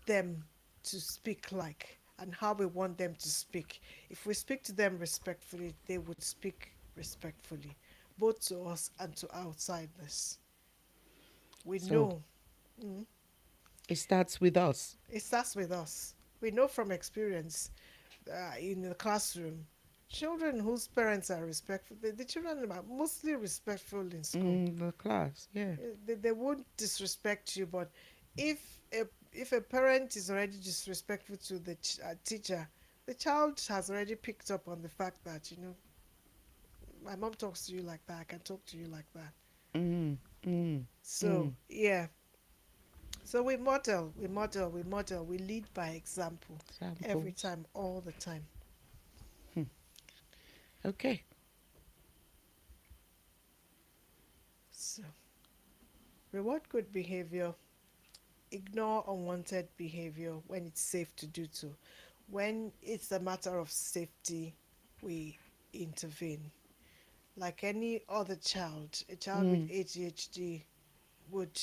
them to speak like and how we want them to speak. If we speak to them respectfully, they would speak respectfully, both to us and to outsiders. We So know. Mm, it starts with us. it starts with us. We know from experience in the classroom, children whose parents are respectful, the children are mostly respectful in school. Mm, the class. Yeah. They won't disrespect you, but if a parent is already disrespectful to the teacher, the child has already picked up on the fact that, my mom talks to you like that, I can talk to you like that. Mm. Mm. So Mm. yeah, so we model, we model, we model, we lead by example every Examples. time, all the time. Hmm. Okay. So reward good behavior, ignore unwanted behavior when it's safe to do so. When it's a matter of safety, we intervene. like any other child, a child with ADHD would,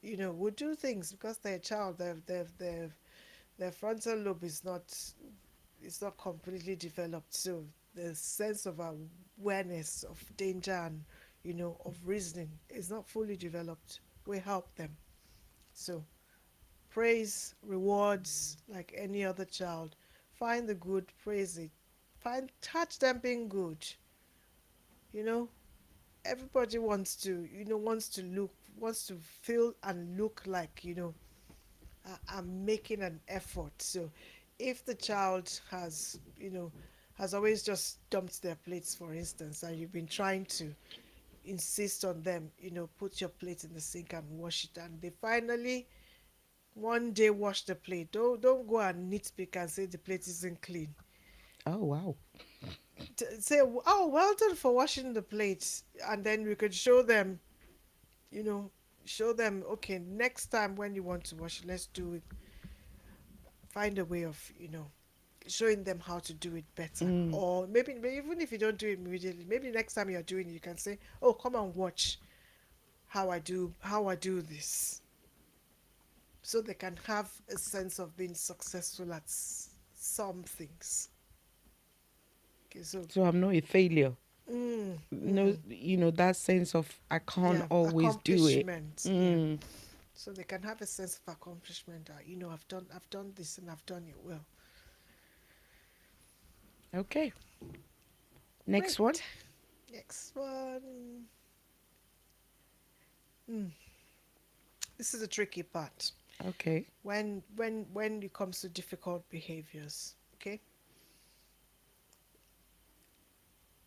would do things because they're a child. Their frontal lobe is not completely developed, so the sense of awareness of danger and of reasoning is not fully developed. We help them. So praise, rewards, like any other child. Find the good, praise it. Touch them being good. You know, everybody wants to feel and look like I'm making an effort. So if the child has always just dumped their plates, for instance, and you've been trying to insist on them, put your plate in the sink and wash it, and they finally one day wash the plate. Don't go and nitpick and say the plate isn't clean. Oh, wow. Say, oh, well done for washing the plates, and then we could show them, you know, okay, next time when you want to wash it, let's do it. Find a way of showing them how to do it better. Or maybe even if you don't do it immediately, maybe next time you're doing it, you can say, oh, come and watch how I do this, so they can have a sense of being successful at some things. Okay, so So I'm not a failure. mm, No, mm, that sense of I can't yeah, always do it. accomplishment. Yeah, Mm. so they can have a sense of accomplishment that I've done this and I've done it well. Okay. Next one. Great. Next one. Mm, this is a tricky part. Okay. When it comes to difficult behaviors, okay,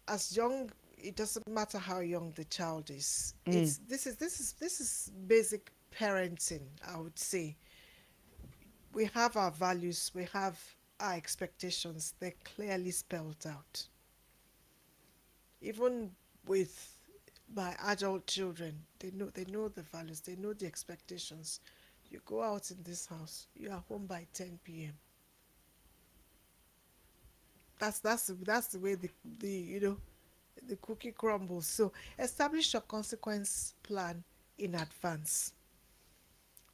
as young, it doesn't matter how young the child is. It's this is basic parenting, I would say. We have our values, we have our expectations, they're clearly spelled out. Even with my adult children, they know the values, they know the expectations. You go out in this house, you are home by 10 p.m. That's the way the cookie crumbles. So establish a consequence plan in advance.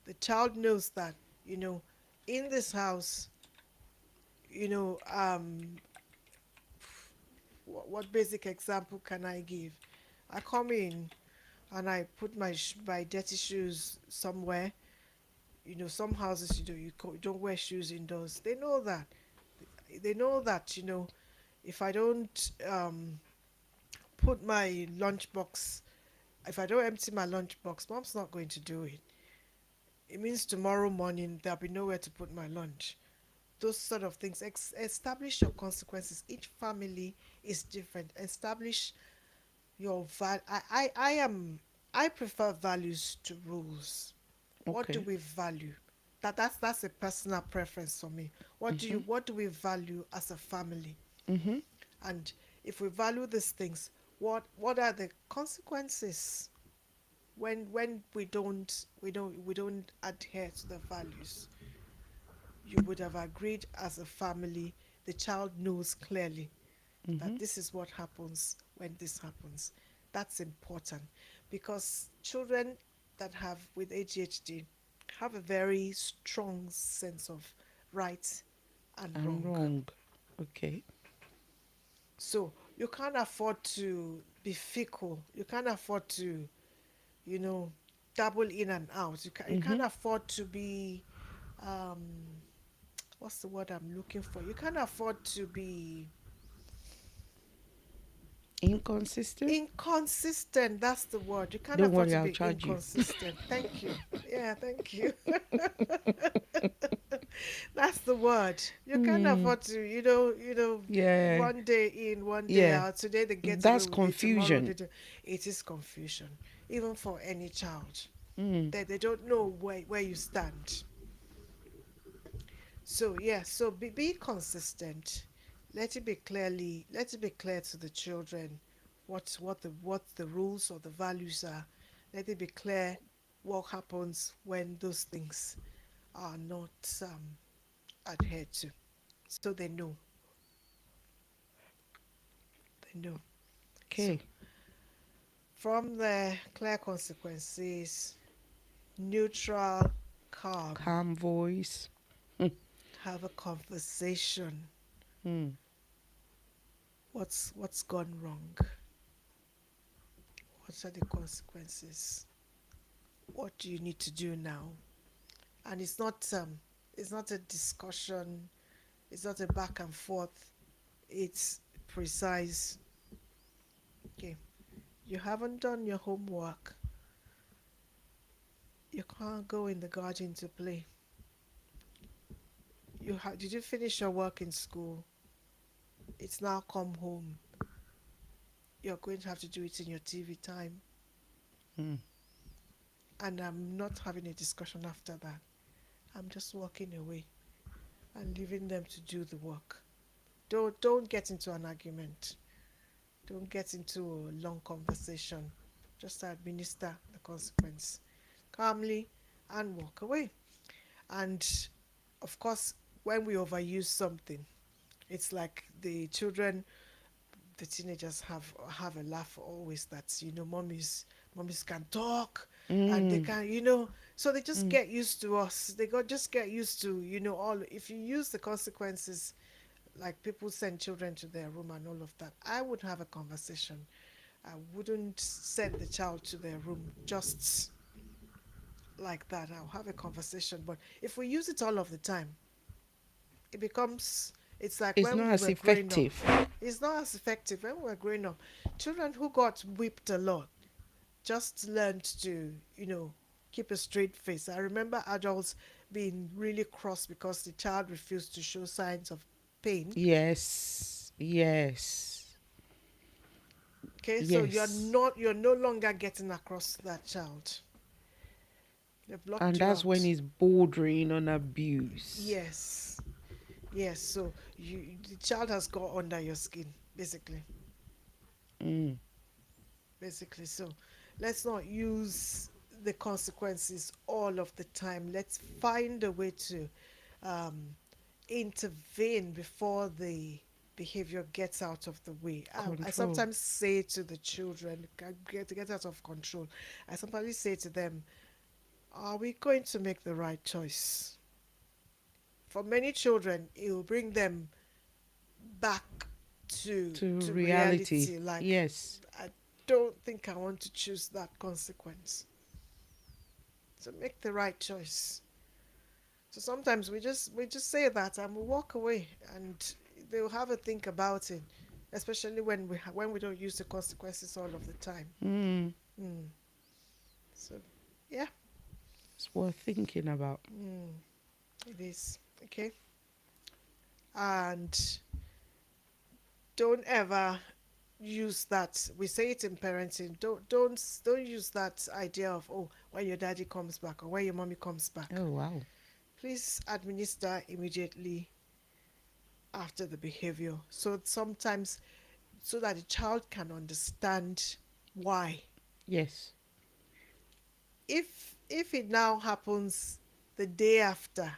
The child knows that, in this house, you know, what basic example can I give? I come in and I put my dirty shoes somewhere. Some houses, you don't wear shoes indoors. They know that. They know that, if I don't put my lunchbox, if I don't empty my lunchbox, mom's not going to do it. It means tomorrow morning there'll be nowhere to put my lunch. Those sort of things. Establish your consequences. Each family is different. Establish your I prefer values to rules. What do Okay. we value? That's a personal preference for me. What do we value as a family? And if we value these things, what are the consequences when we don't adhere to the values? You would have agreed as a family. The child knows clearly that this is what happens when this happens. That's important because children that have with ADHD have a very strong sense of right and I'm wrong. wrong. Okay. So you can't afford to be fickle. You can't afford to, you know, dabble in and out. You can't afford to be, um, what's the word I'm looking for? You can't afford to be Inconsistent. inconsistent. That's the word. You can't Don't afford worry, to I'll be charge you. inconsistent. Thank you. Yeah, thank you. That's the word. You can't Hmm. afford to, Yeah. one day in, one day Yeah. out. Today they get away That's with it. Tomorrow confusion. they do. It is confusion, even for any child. Mm. They don't know where you stand. So yeah, so be consistent. Let it be clear to the children what the rules or the values are. Let it be clear what happens when those things are not adhered to. So they know. They know. So Okay. From the clear consequences, neutral, calm, Calm voice. have a conversation. Mm. What's gone wrong? What are the consequences? What do you need to do now? And it's not a discussion, it's not a back and forth, it's precise. Okay, you haven't done your homework, you can't go in the garden to play. Did you finish your work in school? It's now come home, you're going to have to do it in your TV time. Mm. And I'm not having a discussion after that. I'm just walking away and leaving them to do the work. Don't get into an argument. Don't get into a long conversation. Just administer the consequence calmly and walk away. And of course, when we overuse something, it's like the teenagers have a laugh always that mommies can talk and they Mm. can so they just Mm. get used to us. Just get used to all. If you use the consequences, like people send children to their room and all of that, I would have a conversation. I wouldn't send the child to their room just like that. I'll have a conversation. But if we use it all of the time, it becomes, it's like It's when not we as were growing up. effective. It's not as effective when we were growing up. Children who got whipped a lot just learned to, keep a straight face. I remember adults being really cross because the child refused to show signs of pain. Yes. Yes. Okay, so Yes. you're no longer getting across to that child. They blocked And you that's when out. it's bordering on abuse. Yes. Yes, so the child has got under your skin, basically. Mm. Basically. So let's not use the consequences all of the time. Let's find a way to um, intervene before the behavior gets out of the way. I Control. sometimes say to the children, get out of control. I sometimes say to them, are we going to make the right choice? For many children, it will bring them back To to reality. reality. Like, Yes. I don't think I want to choose that consequence. So make the right choice. So sometimes we just say that and we walk away, and they'll have a think about it, especially when we don't use the consequences all of the time. Mm. Mm. So yeah, It's worth thinking about. it is okay. And don't ever use that. We say it in parenting. Don't use that idea of, oh, when your daddy comes back or when your mommy comes back. Oh, wow. Please administer immediately after the behavior. So sometimes, so that the child can understand why. Yes. If it now happens the day after,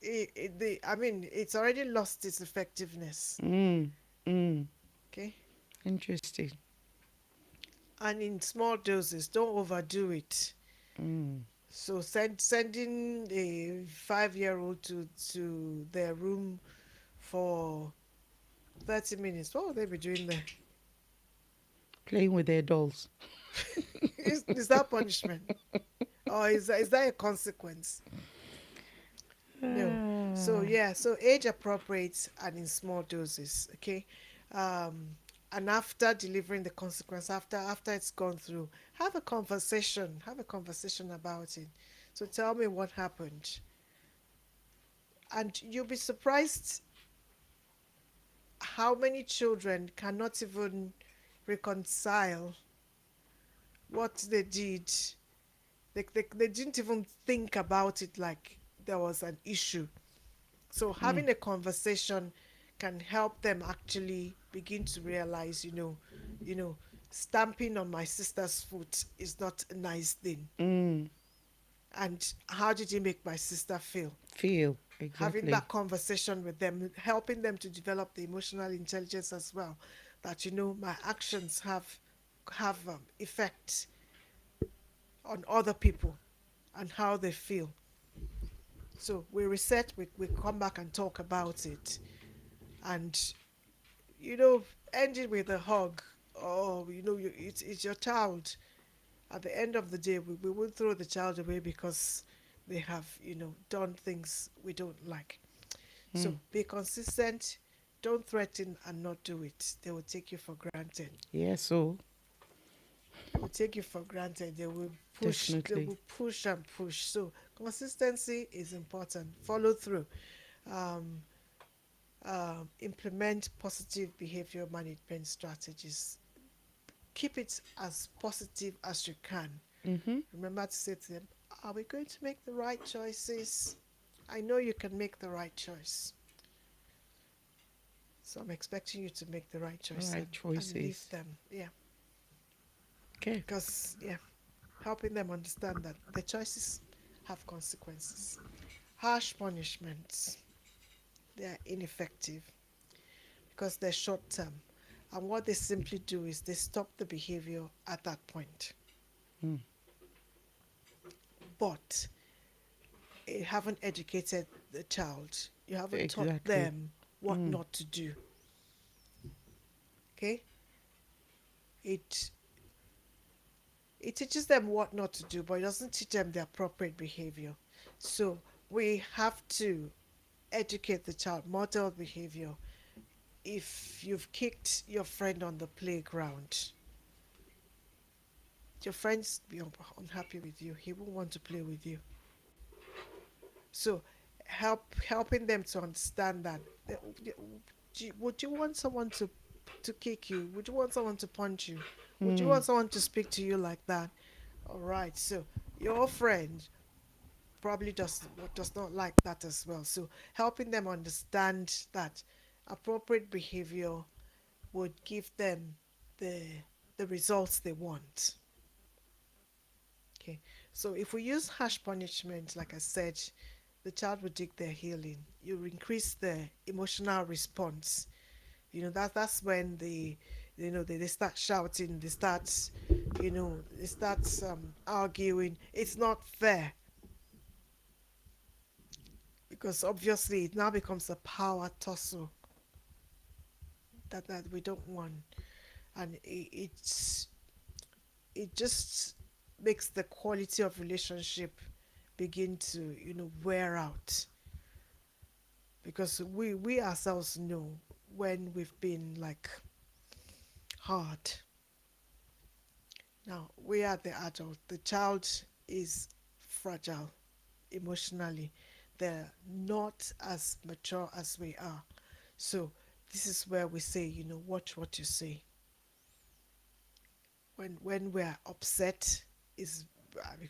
I mean, it's already lost its effectiveness. Mm. Mm. Okay, Interesting. and in small doses, don't overdo it. Mm. So sending a 5-year-old to their room for 30 minutes. What would they be doing there? Playing with their dolls. Is that punishment, or is that a consequence? No. So Ah. yeah. So age appropriate and in small doses. Okay. Um, and after delivering the consequence, after it's gone through, have a conversation. Have a conversation about it. So tell me what happened, and you'll be surprised how many children cannot even reconcile what they did. They didn't even think about it like there was an issue. So Mm. having a conversation can help them actually begin to realize, stamping on my sister's foot is not a nice thing. Mm. And how did it make my sister feel? Feel. Having Exactly. that conversation with them, helping them to develop the emotional intelligence as well. That, my actions have have effect on other people and how they feel. So we reset, we come back and talk about it. And, you know, end it with a hug. Oh, you know, it's your child. At the end of the day, we won't throw the child away because they have, you know, done things we don't like. So be consistent. Don't threaten and not do it. They will take you for granted. Yeah, so They will take you for granted. They will push. They definitely. will push and push. So consistency is important. Follow through. Um, Implement positive behavior management strategies. Keep it as positive as you can. Mm-hmm. Remember to say to them, are we going to make the right choices? I know you can make the right choice. So I'm expecting you to make the right All choice, right, and leave choices. them. Yeah. Okay. Because, yeah, helping them understand that the choices have consequences. Harsh punishments, they are ineffective because they're short term. And what they simply do is they stop the behavior at that point. Mm. But you haven't educated the child, you haven't taught Exactly. them what Mm. not to do. Okay? It it teaches them what not to do, but it doesn't teach them the appropriate behavior. So we have to educate the child, model behavior. If you've kicked your friend on the playground, your friends be unhappy with you. He won't want to play with you. So helping them to understand that. Would you want someone to kick you? Would you want someone to punch you? Would you Mm. want someone to speak to you like that? All right. So your friend probably does not like that as well. So helping them understand that appropriate behavior would give them the the results they want. Okay. So if we use harsh punishment, like I said, the child will dig their healing. You increase the emotional response. You know, that's when they start shouting, they start, they start arguing. It's not fair because obviously it now becomes a power tussle that we don't want, and it just makes the quality of relationship begin to wear out, because we ourselves know when we've been like hard. Now we are the adult, the child is fragile emotionally, they're not as mature as we are. So this is where we say, watch what you say. When we're upset, is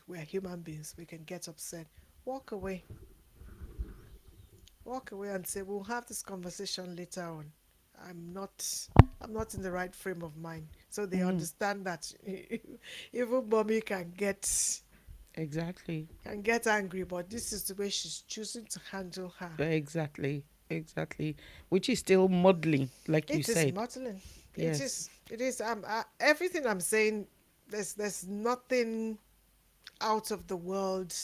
we're human beings, we can get upset. Walk away. Walk away and say, we'll have this conversation later on. i'm not I'm not in the right frame of mind. So they Mm. understand that even mommy Exactly. can get angry, but this is the way she's choosing to handle her. Exactly. Exactly. Which is still modeling, like you It is said. modeling. It Yes. is. It is. Everything I'm saying, there's nothing out of the world,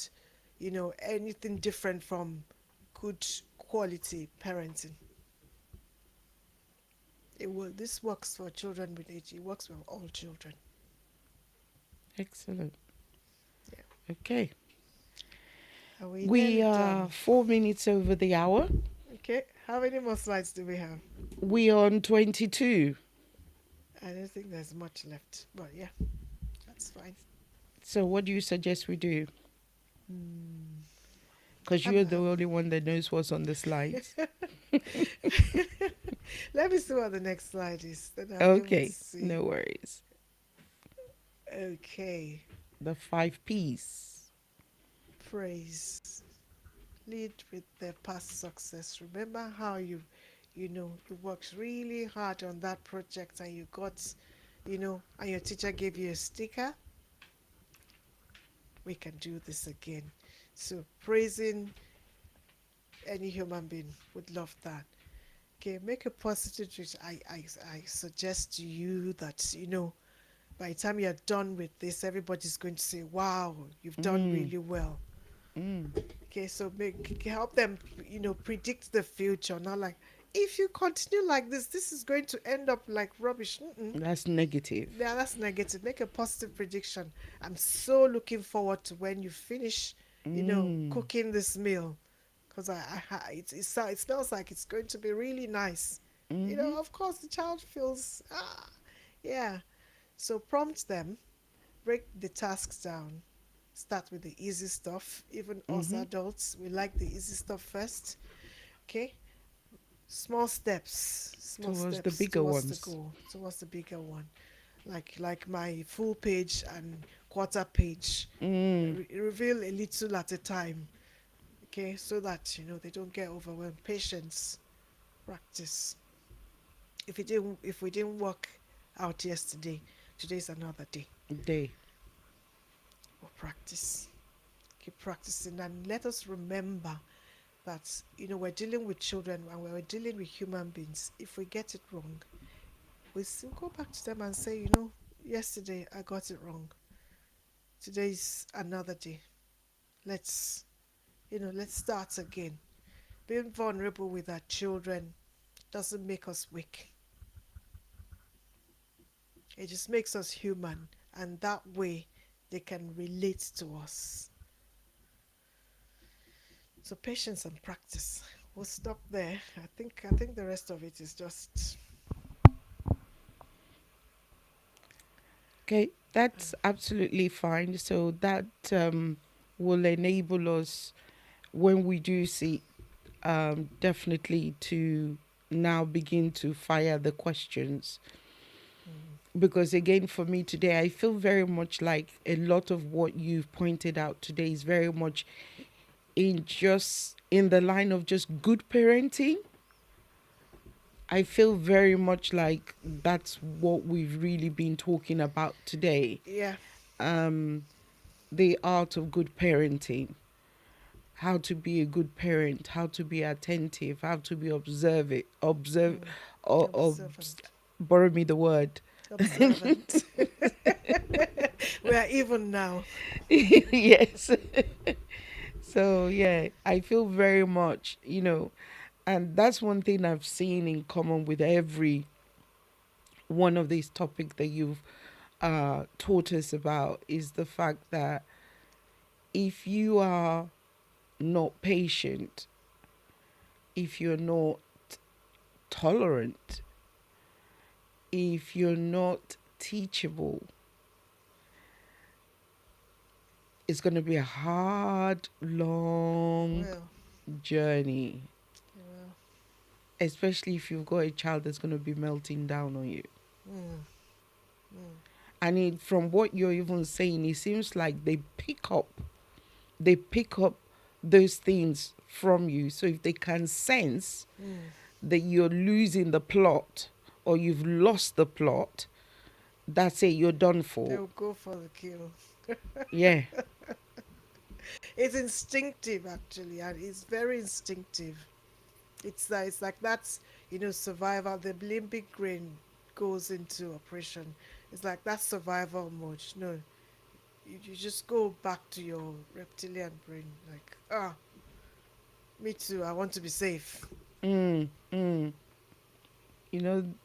anything different from good quality parenting. It will. This works for children with ADHD. It works for all children. Excellent. Yeah. Okay. Are we We then are done? 4 minutes over the hour. Okay. How many more slides do we have? We are on 22. I don't think there's much left, but yeah, that's fine. So what do you suggest we do? Hmm. Because I'm, you're the only one that knows what's on the slides. Let me see what the next slide is. Then I'll be able to Okay. see. No worries. Okay. The 5 P's. Praise. Lead with the past success. Remember how you worked really hard on that project and you got, and your teacher gave you a sticker. We can do this again. So praising any human being would love that. Okay, make a positive choice. I suggest to you that, By the time you're done with this, everybody's going to say, wow, you've done really well. Okay, so help them, predict the future. Not like, if you continue like this is going to end up like rubbish. Mm-mm. That's negative. Yeah, that's negative. Make a positive prediction. I'm so looking forward to when you finish, cooking this meal, because it smells like it's going to be really nice. Of course, the child feels, yeah. So prompt them, break the tasks down. Start with the easy stuff. Even us adults, we like the easy stuff first. Okay, small Towards the steps bigger towards the ones. goal, towards the bigger one. Like my full page and quarter page. Reveal a little at a time. Okay, so that they don't get overwhelmed. Patience, practice. If we didn't work out yesterday, today's another day. Day. We'll practice. Keep practicing, and let us remember that we're dealing with children and we're dealing with human beings. If we get it wrong, we still go back to them and say, yesterday I got it wrong. Today's another day. Let's let's start again. Being vulnerable with our children doesn't make us weak. It just makes us human, and that way they can relate to us. So patience and practice. We'll stop there. I think the rest of it is just Okay, that's absolutely fine. So that will enable us when we do see definitely to now begin to fire the questions. Because again, for me today, I feel very much like a lot of what you've pointed out today is very much in the line of just good parenting. I feel very much like that's what we've really been talking about today. yeah. The art of good parenting, how to be a good parent, how to be attentive, how to be Observant. borrow me the word. Observant. We are even now. Yes. So yeah, I feel very much, and that's one thing I've seen in common with every one of these topics that you've taught us about is the fact that if you are not patient, if you're not tolerant, if you're not teachable, it's going to be a hard, long Well, journey, well. especially if you've got a child that's going to be melting down on you. Mm. And from what you're even saying, it seems like they pick up those things from you. So if they can sense that you're losing the plot or you've lost the plot, that's it, you're done for. They'll go for the kill. Yeah. It's instinctive, actually, and it's very instinctive. It's like that's survival. The limbic brain goes into operation. It's like that survival mode. No, you just go back to your reptilian brain. Like, me too. I want to be safe. Mm, mm.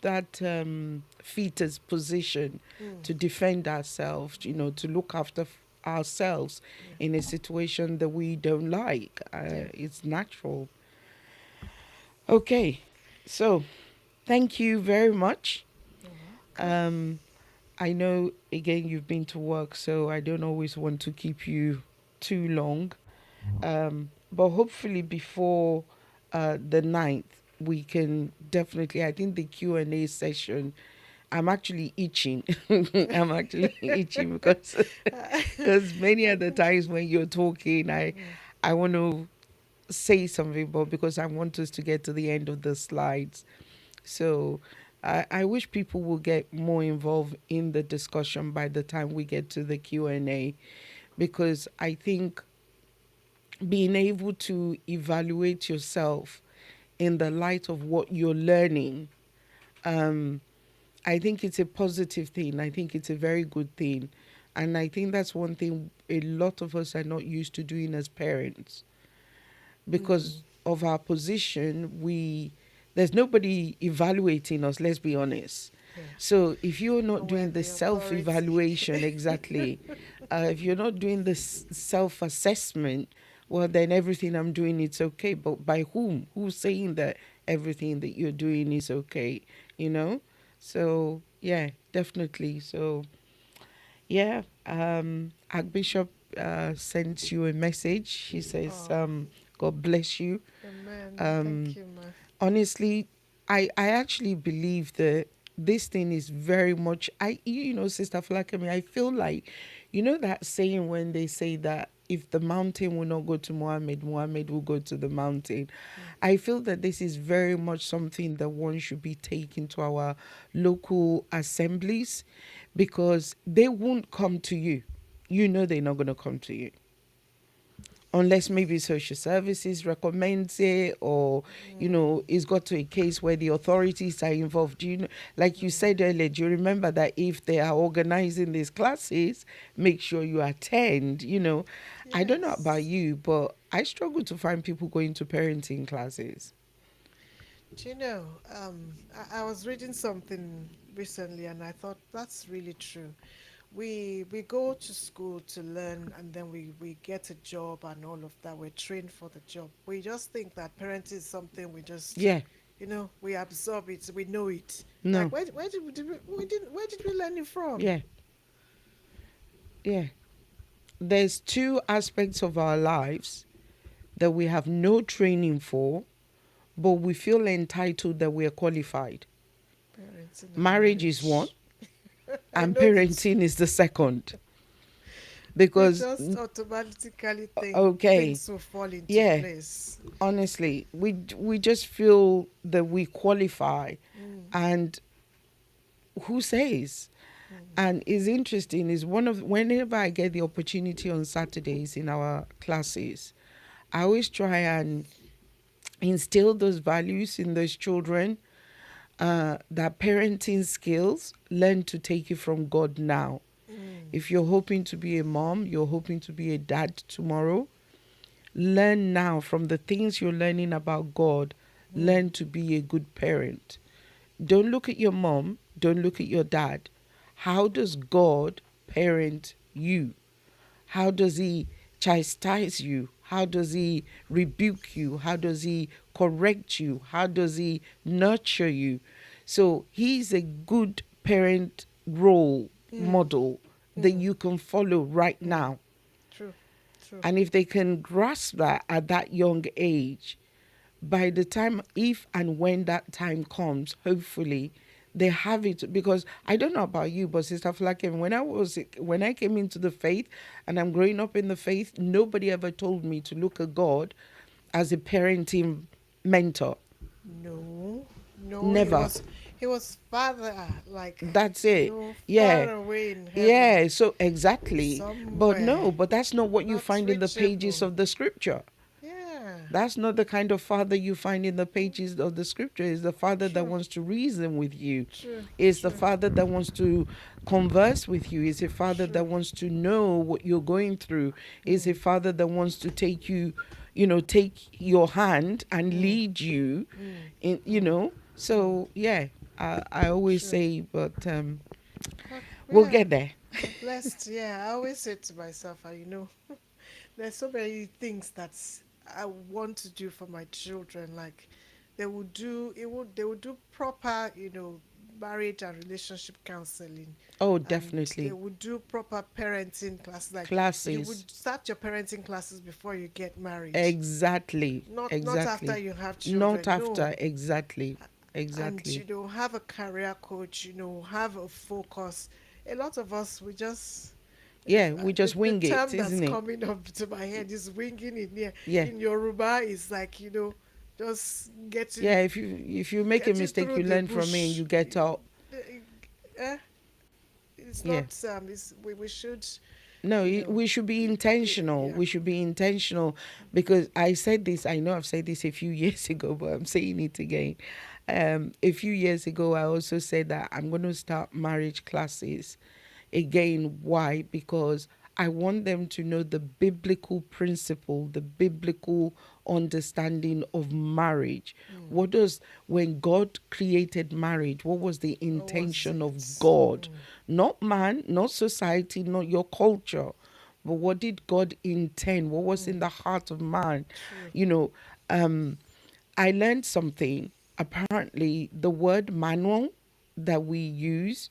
That fetus position to defend ourselves, to look after ourselves in a situation that we don't like. It's natural. Okay, so thank you very much. I know, again, you've been to work, so I don't always want to keep you too long. But hopefully before the 9th, we can definitely, I think the Q&A session, I'm actually itching. I'm actually itching because many other times when you're talking, I want to say something, but because I want us to get to the end of the slides. So I wish people will get more involved in the discussion by the time we get to the Q&A, because I think being able to evaluate yourself in the light of what you're learning, I think it's a positive thing. I think it's a very good thing. And I think that's one thing a lot of us are not used to doing as parents. Because of our position, there's nobody evaluating us, let's be honest. Yeah. So if you're not We're doing the the authority. self-evaluation, exactly, if you're not doing the self-assessment, well, then everything I'm doing is okay. But by whom? Who's saying that everything that you're doing is okay? You know? So yeah, definitely. So yeah, Archbishop sent you a message. She says, Oh, God bless you. amen. Um, Thank you, ma. honestly, I actually believe that this thing is very much, Sister Folakemi, I feel like, that saying when they say that if the mountain will not go to Muhammad, Muhammad will go to the mountain. I feel that this is very much something that one should be taking to our local assemblies, because they won't come to you. You know they're not going to come to you unless maybe social services recommends it, or it's got to a case where the authorities are involved. Like you said earlier, do you remember that if they are organizing these classes, make sure you attend. I don't know about Yes. you, but I struggle to find people going to parenting classes. Do you know, I was reading something recently and I thought that's really true. We go to school to learn and then we get a job and all of that. We're trained for the job. We just think that parenting is something we just, Yeah. we absorb it, we know it. Like, No. where did we learn it from? Yeah. Yeah. There's two aspects of our lives that we have no training for, but we feel entitled that we are qualified. Parenting and Marriage is one, marriage. I and know this. parenting is the second. We Because, just automatically think okay, things will fall into yeah, place. honestly, we just feel that we qualify, and who says? And is interesting is whenever I get the opportunity on Saturdays in our classes, I always try and instill those values in those children, that parenting skills, learn to take it from God now. If you're hoping to be a mom, you're hoping to be a dad tomorrow, learn now from the things you're learning about God. Learn to be a good parent. Don't look at your mom, don't look at your dad. How does God parent you? How does he chastise you? How does he rebuke you? How does he correct you? How does he nurture you? So he's a good parent role model that you can follow right now. True, true. And if they can grasp that at that young age, by the time, if and when that time comes, hopefully they have it. Because I don't know about you, but Sister Flaken, when I came into the faith and I'm growing up in the faith, nobody ever told me to look at God as a parenting mentor. No, no, Never. he was father, like, That's it. far Yeah. away in heaven, Yeah. So exactly. But somewhere, no, but that's not what you not find in the pages reachable. of the scripture. Yeah, That's not the kind of father you find in the pages of the scripture. It's the father that true, wants to reason with you. true, It's the true, father that wants to converse with you. It's a father that true. wants to know what you're going through. It's a father that wants to take you, take your hand and lead you in. So yeah, I always True. say, but we'll Yeah, get there. we're blessed. Yeah, I always say to myself, there's so many things that I want to do for my children. Like, they would do proper, marriage and relationship counseling, Oh, and they definitely. would do proper parenting classes. Like, you Classes. would start your parenting classes before you get married, Exactly. not after Exactly. you have Not children. after. No, Exactly. and Exactly. have a career coach. Have a focus. A lot of us, we just Yeah, we just the wing it, term that's isn't it? coming up to my head is winging in here. Yeah. In Yoruba, is like, just Yeah, if you make a getting mistake, through you the learn from it and bush. you get out. Eh, it's Yeah. not. We should, No, you know, we should be intentional. yeah. We should be intentional, because I said this, I know I've said this a few years ago, but I'm saying it again. A few years ago, I also said that I'm going to start marriage classes again. Why? Because I want them to know the biblical principle, the biblical understanding of marriage. What does, when God created marriage, what was the What was intention of it? God? Not man, not society, not your culture, but what did God intend? What was in the heart of man? True. You know, I learned something. Apparently, the word manual that we use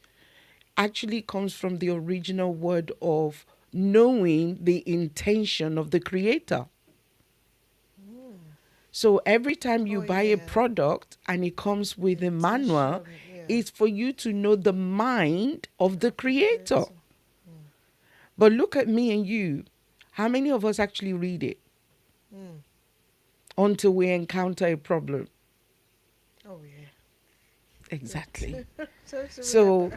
actually comes from the original word of knowing the intention of the creator. So every time you Oh buy a yeah. product and it comes with a manual, Intention. Yeah. it's for you to know the mind of the creator. Creator. But look at me and you. How many of us actually read it until we encounter a problem? Oh yeah. Exactly. So true. So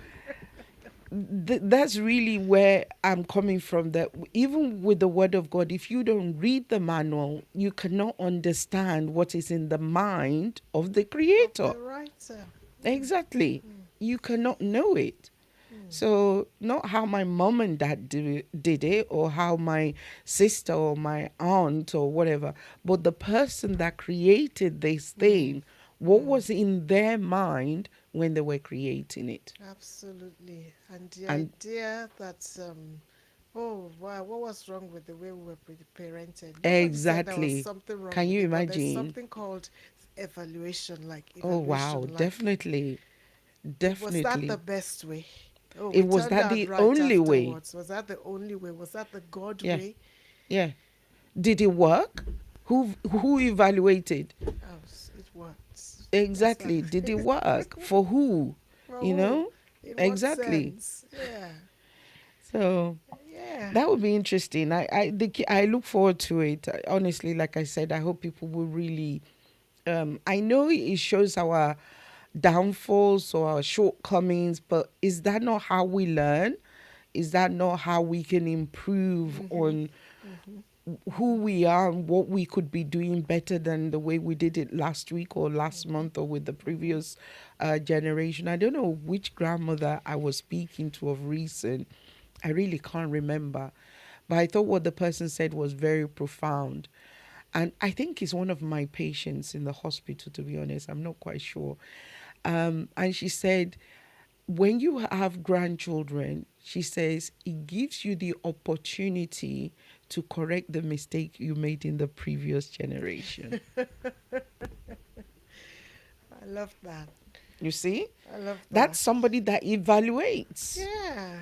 that's really where I'm coming from. That even with the word of God, if you don't read the manual, you cannot understand what is in the mind of the creator. The writer. Exactly. You cannot know it. So not how my mom and dad did it, or how my sister or my aunt or whatever, but the person that created this thing, what was in their mind when they were creating it. Absolutely. And the And idea that oh wow, what was wrong with the way we were parented? Nobody said there was exactly. something wrong Can with you it, but there's imagine? something called evaluation, like Oh wow, evaluation, like definitely. was that the Definitely. best way? Oh, we It was turned that out the right only way. afterwards. Was that the only way? Was that the God Yeah. way? Yeah. Did it work? Who evaluated? Oh, it worked. That's Exactly. that. Did it work? For who? For You who? know? In what Exactly. sense? Yeah. So Yeah. that would be interesting. I look forward to it. Honestly, like I said, I hope people will really. I know it shows our downfalls or our shortcomings, but is that not how we learn? Is that not how we can improve on who we are and what we could be doing better than the way we did it last week or last month or with the previous generation? I don't know which grandmother I was speaking to of recent. I really can't remember. But I thought what the person said was very profound. And I think it's one of my patients in the hospital, to be honest. I'm not quite sure. And she said, when you have grandchildren, she says, it gives you the opportunity to correct the mistake you made in the previous generation. I love that. You see? I love That's that. somebody that evaluates. Yeah.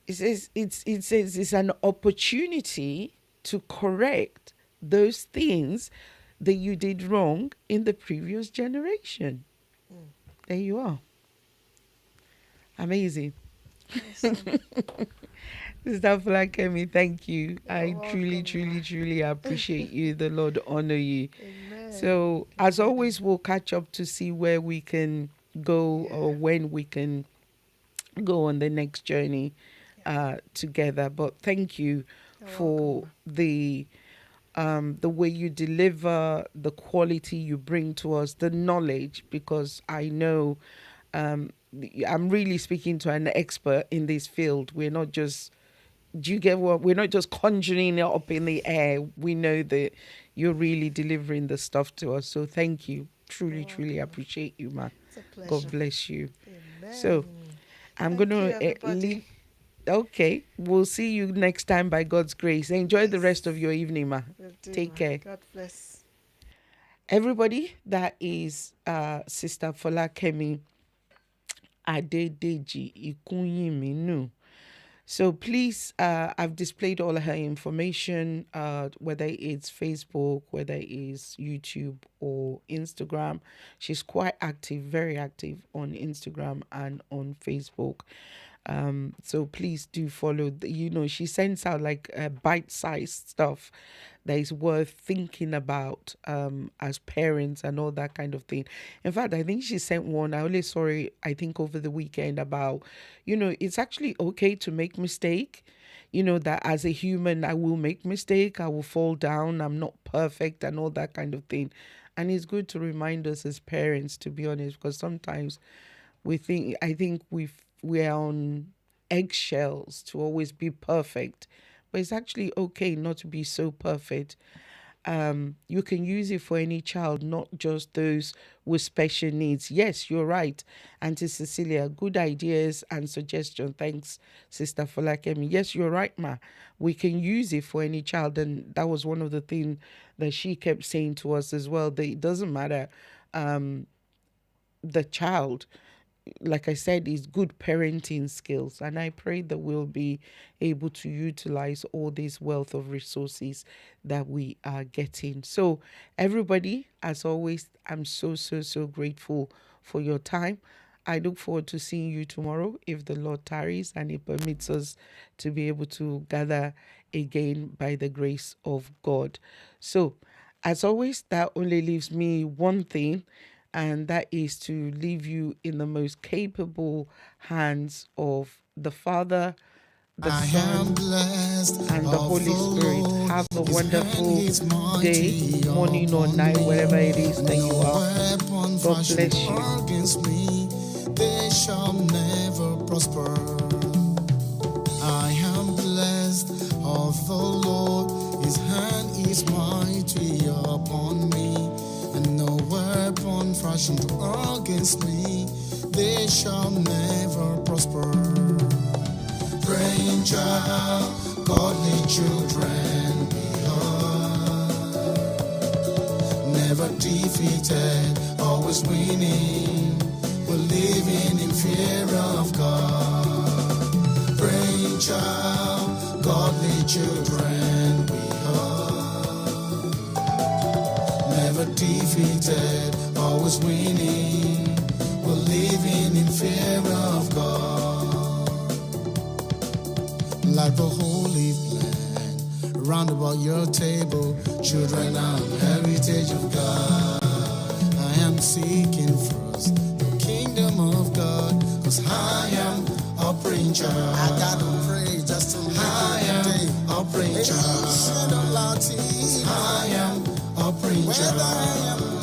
It says it's an opportunity to correct those things that you did wrong in the previous generation. There you are. Amazing. Awesome. Sister Folakemi, thank you. You're I truly, welcome, truly, ma. truly appreciate you. The Lord honor you. Amen. So, as Amen. always, we'll catch up to see where we can go or Yeah. when we can go on the next journey together. But thank you You're for welcome, the way you deliver, the quality you bring to us, the knowledge, because I know I'm really speaking to an expert in this field. We're not just, do you get what? We're not just conjuring it up in the air. We know that you're really delivering the stuff to us. So thank you. Truly, You're truly welcome. appreciate you, ma. It's a pleasure. God bless you. So Amen. I'm Thank going you, to everybody. leave. Okay. We'll see you next time by God's grace. Enjoy the rest of your evening, ma. Will do, Take ma. care. God bless. Everybody, that is Sister Folakemi Adedeji Ikuyinminu. So please, I've displayed all her information, whether it's Facebook, whether it's YouTube or Instagram. She's quite active, very active on Instagram and on Facebook. So please do follow. She sends out like bite-sized stuff that is worth thinking about as parents and all that kind of thing. In fact, I think she sent one. I only saw it, I think, over the weekend about, it's actually okay to make mistake. That as a human, I will make mistake. I will fall down. I'm not perfect and all that kind of thing. And it's good to remind us as parents, to be honest, because sometimes I think we're on eggshells to always be perfect, but it's actually okay not to be so perfect. You can use it for any child, not just those with special needs. Yes, you're right, Auntie Cecilia. Good ideas and suggestion. Thanks, Sister Folakemi. Yes, you're right, ma. We can use it for any child, and that was one of the things that she kept saying to us as well. That it doesn't matter the child, like I said, is good parenting skills. And I pray that we'll be able to utilize all this wealth of resources that we are getting. So everybody, as always, I'm so grateful for your time. I look forward to seeing you tomorrow if the Lord tarries and it permits us to be able to gather again by the grace of God. So as always, that only leaves me one thing, and that is to leave you in the most capable hands of the Father, the I Son, am blessed and the of Holy the Spirit. Lord. Have a His hand wonderful is day, mighty morning or upon night, me. wherever it is that you No are. weapon God fashioned bless you. against me, they shall never prosper. I am blessed of the Lord. His hand is mighty upon me, and no weapon fashioned against me, they shall never prosper. Praying child, godly children, we are never defeated, always winning. We're living in fear of God. Praying child, godly children, we are never defeated, always winning. We're living in fear of God. Like the holy land, round about your table, children are the heritage of God. I am seeking first the kingdom of God, cause I am a praying child. I gotta pray just to make I am a praying child. I am a praying child.